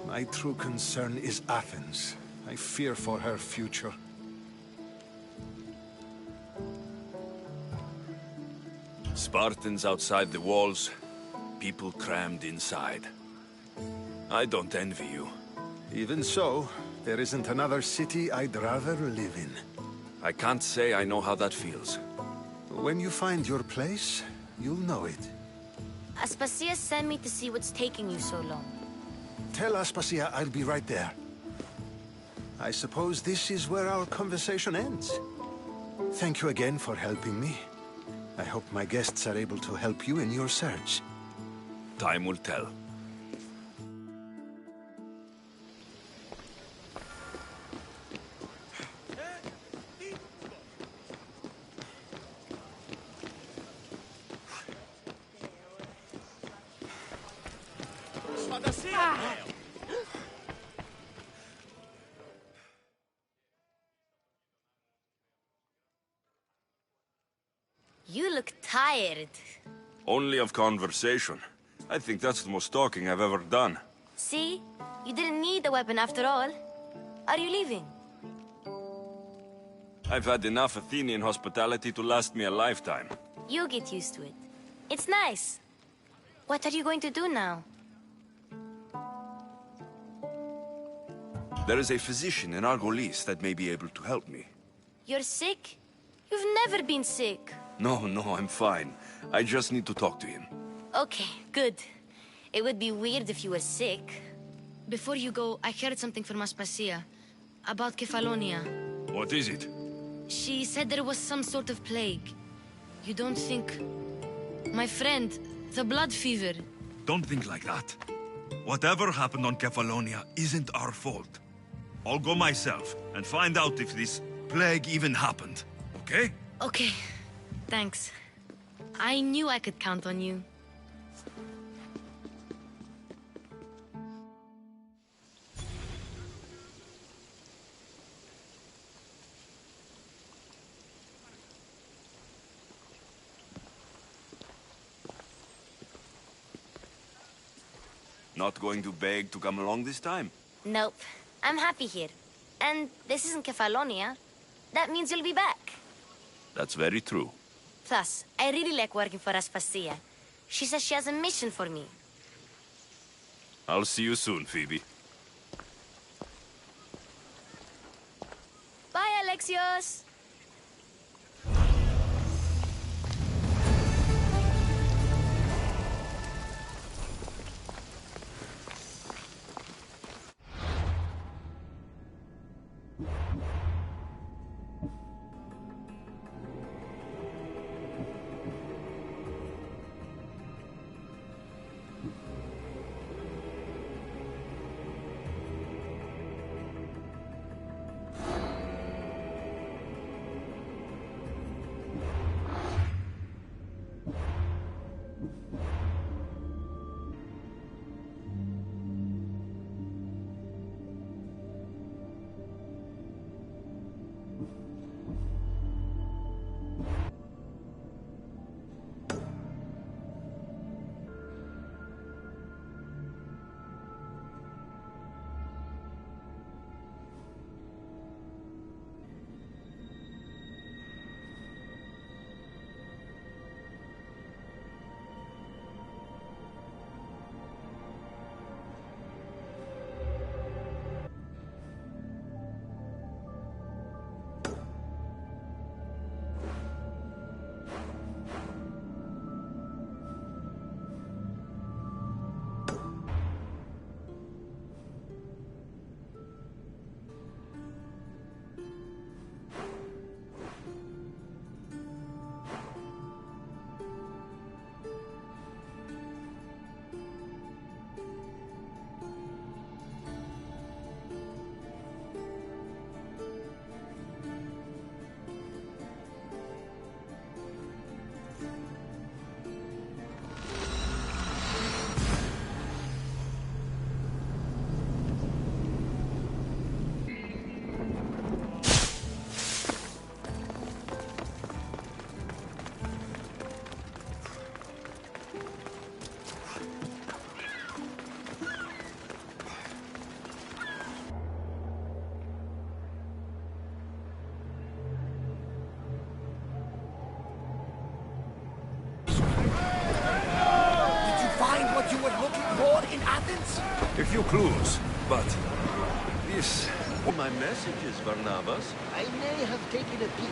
My true concern is Athens. I fear for her future. Spartans outside the walls, people crammed inside. I don't envy you. Even so, there isn't another city I'd rather live in. I can't say I know how that feels. When you find your place, you'll know it. Aspasia sent me to see what's taking you so long. Tell Aspasia I'll be right there. I suppose this is where our conversation ends. Thank you again for helping me. I hope my guests are able to help you in your search. Time will tell. You look tired. Only of conversation. I think that's the most talking I've ever done. See? You didn't need the weapon after all. Are you leaving? I've had enough Athenian hospitality to last me a lifetime. You get used to it. It's nice. What are you going to do now? There is a physician in Argolis that may be able to help me. You're sick? You've never been sick. No, I'm fine. I just need to talk to him. Okay, good. It would be weird if you were sick. Before you go, I heard something from Aspasia about Kefalonia. What is it? She said there was some sort of plague. You don't think... My friend, the blood fever. Don't think like that. Whatever happened on Kefalonia isn't our fault. I'll go myself and find out if this plague even happened, okay? Okay, thanks. I knew I could count on you. Not going to beg to come along this time? Nope. I'm happy here. And this isn't Kefalonia. That means you'll be back. That's very true. Plus, I really like working for Aspasia. She says she has a mission for me. I'll see you soon, Phoebe. Bye, Alexios! A few clues, but this... My messages, Barnabas. I may have taken a peek.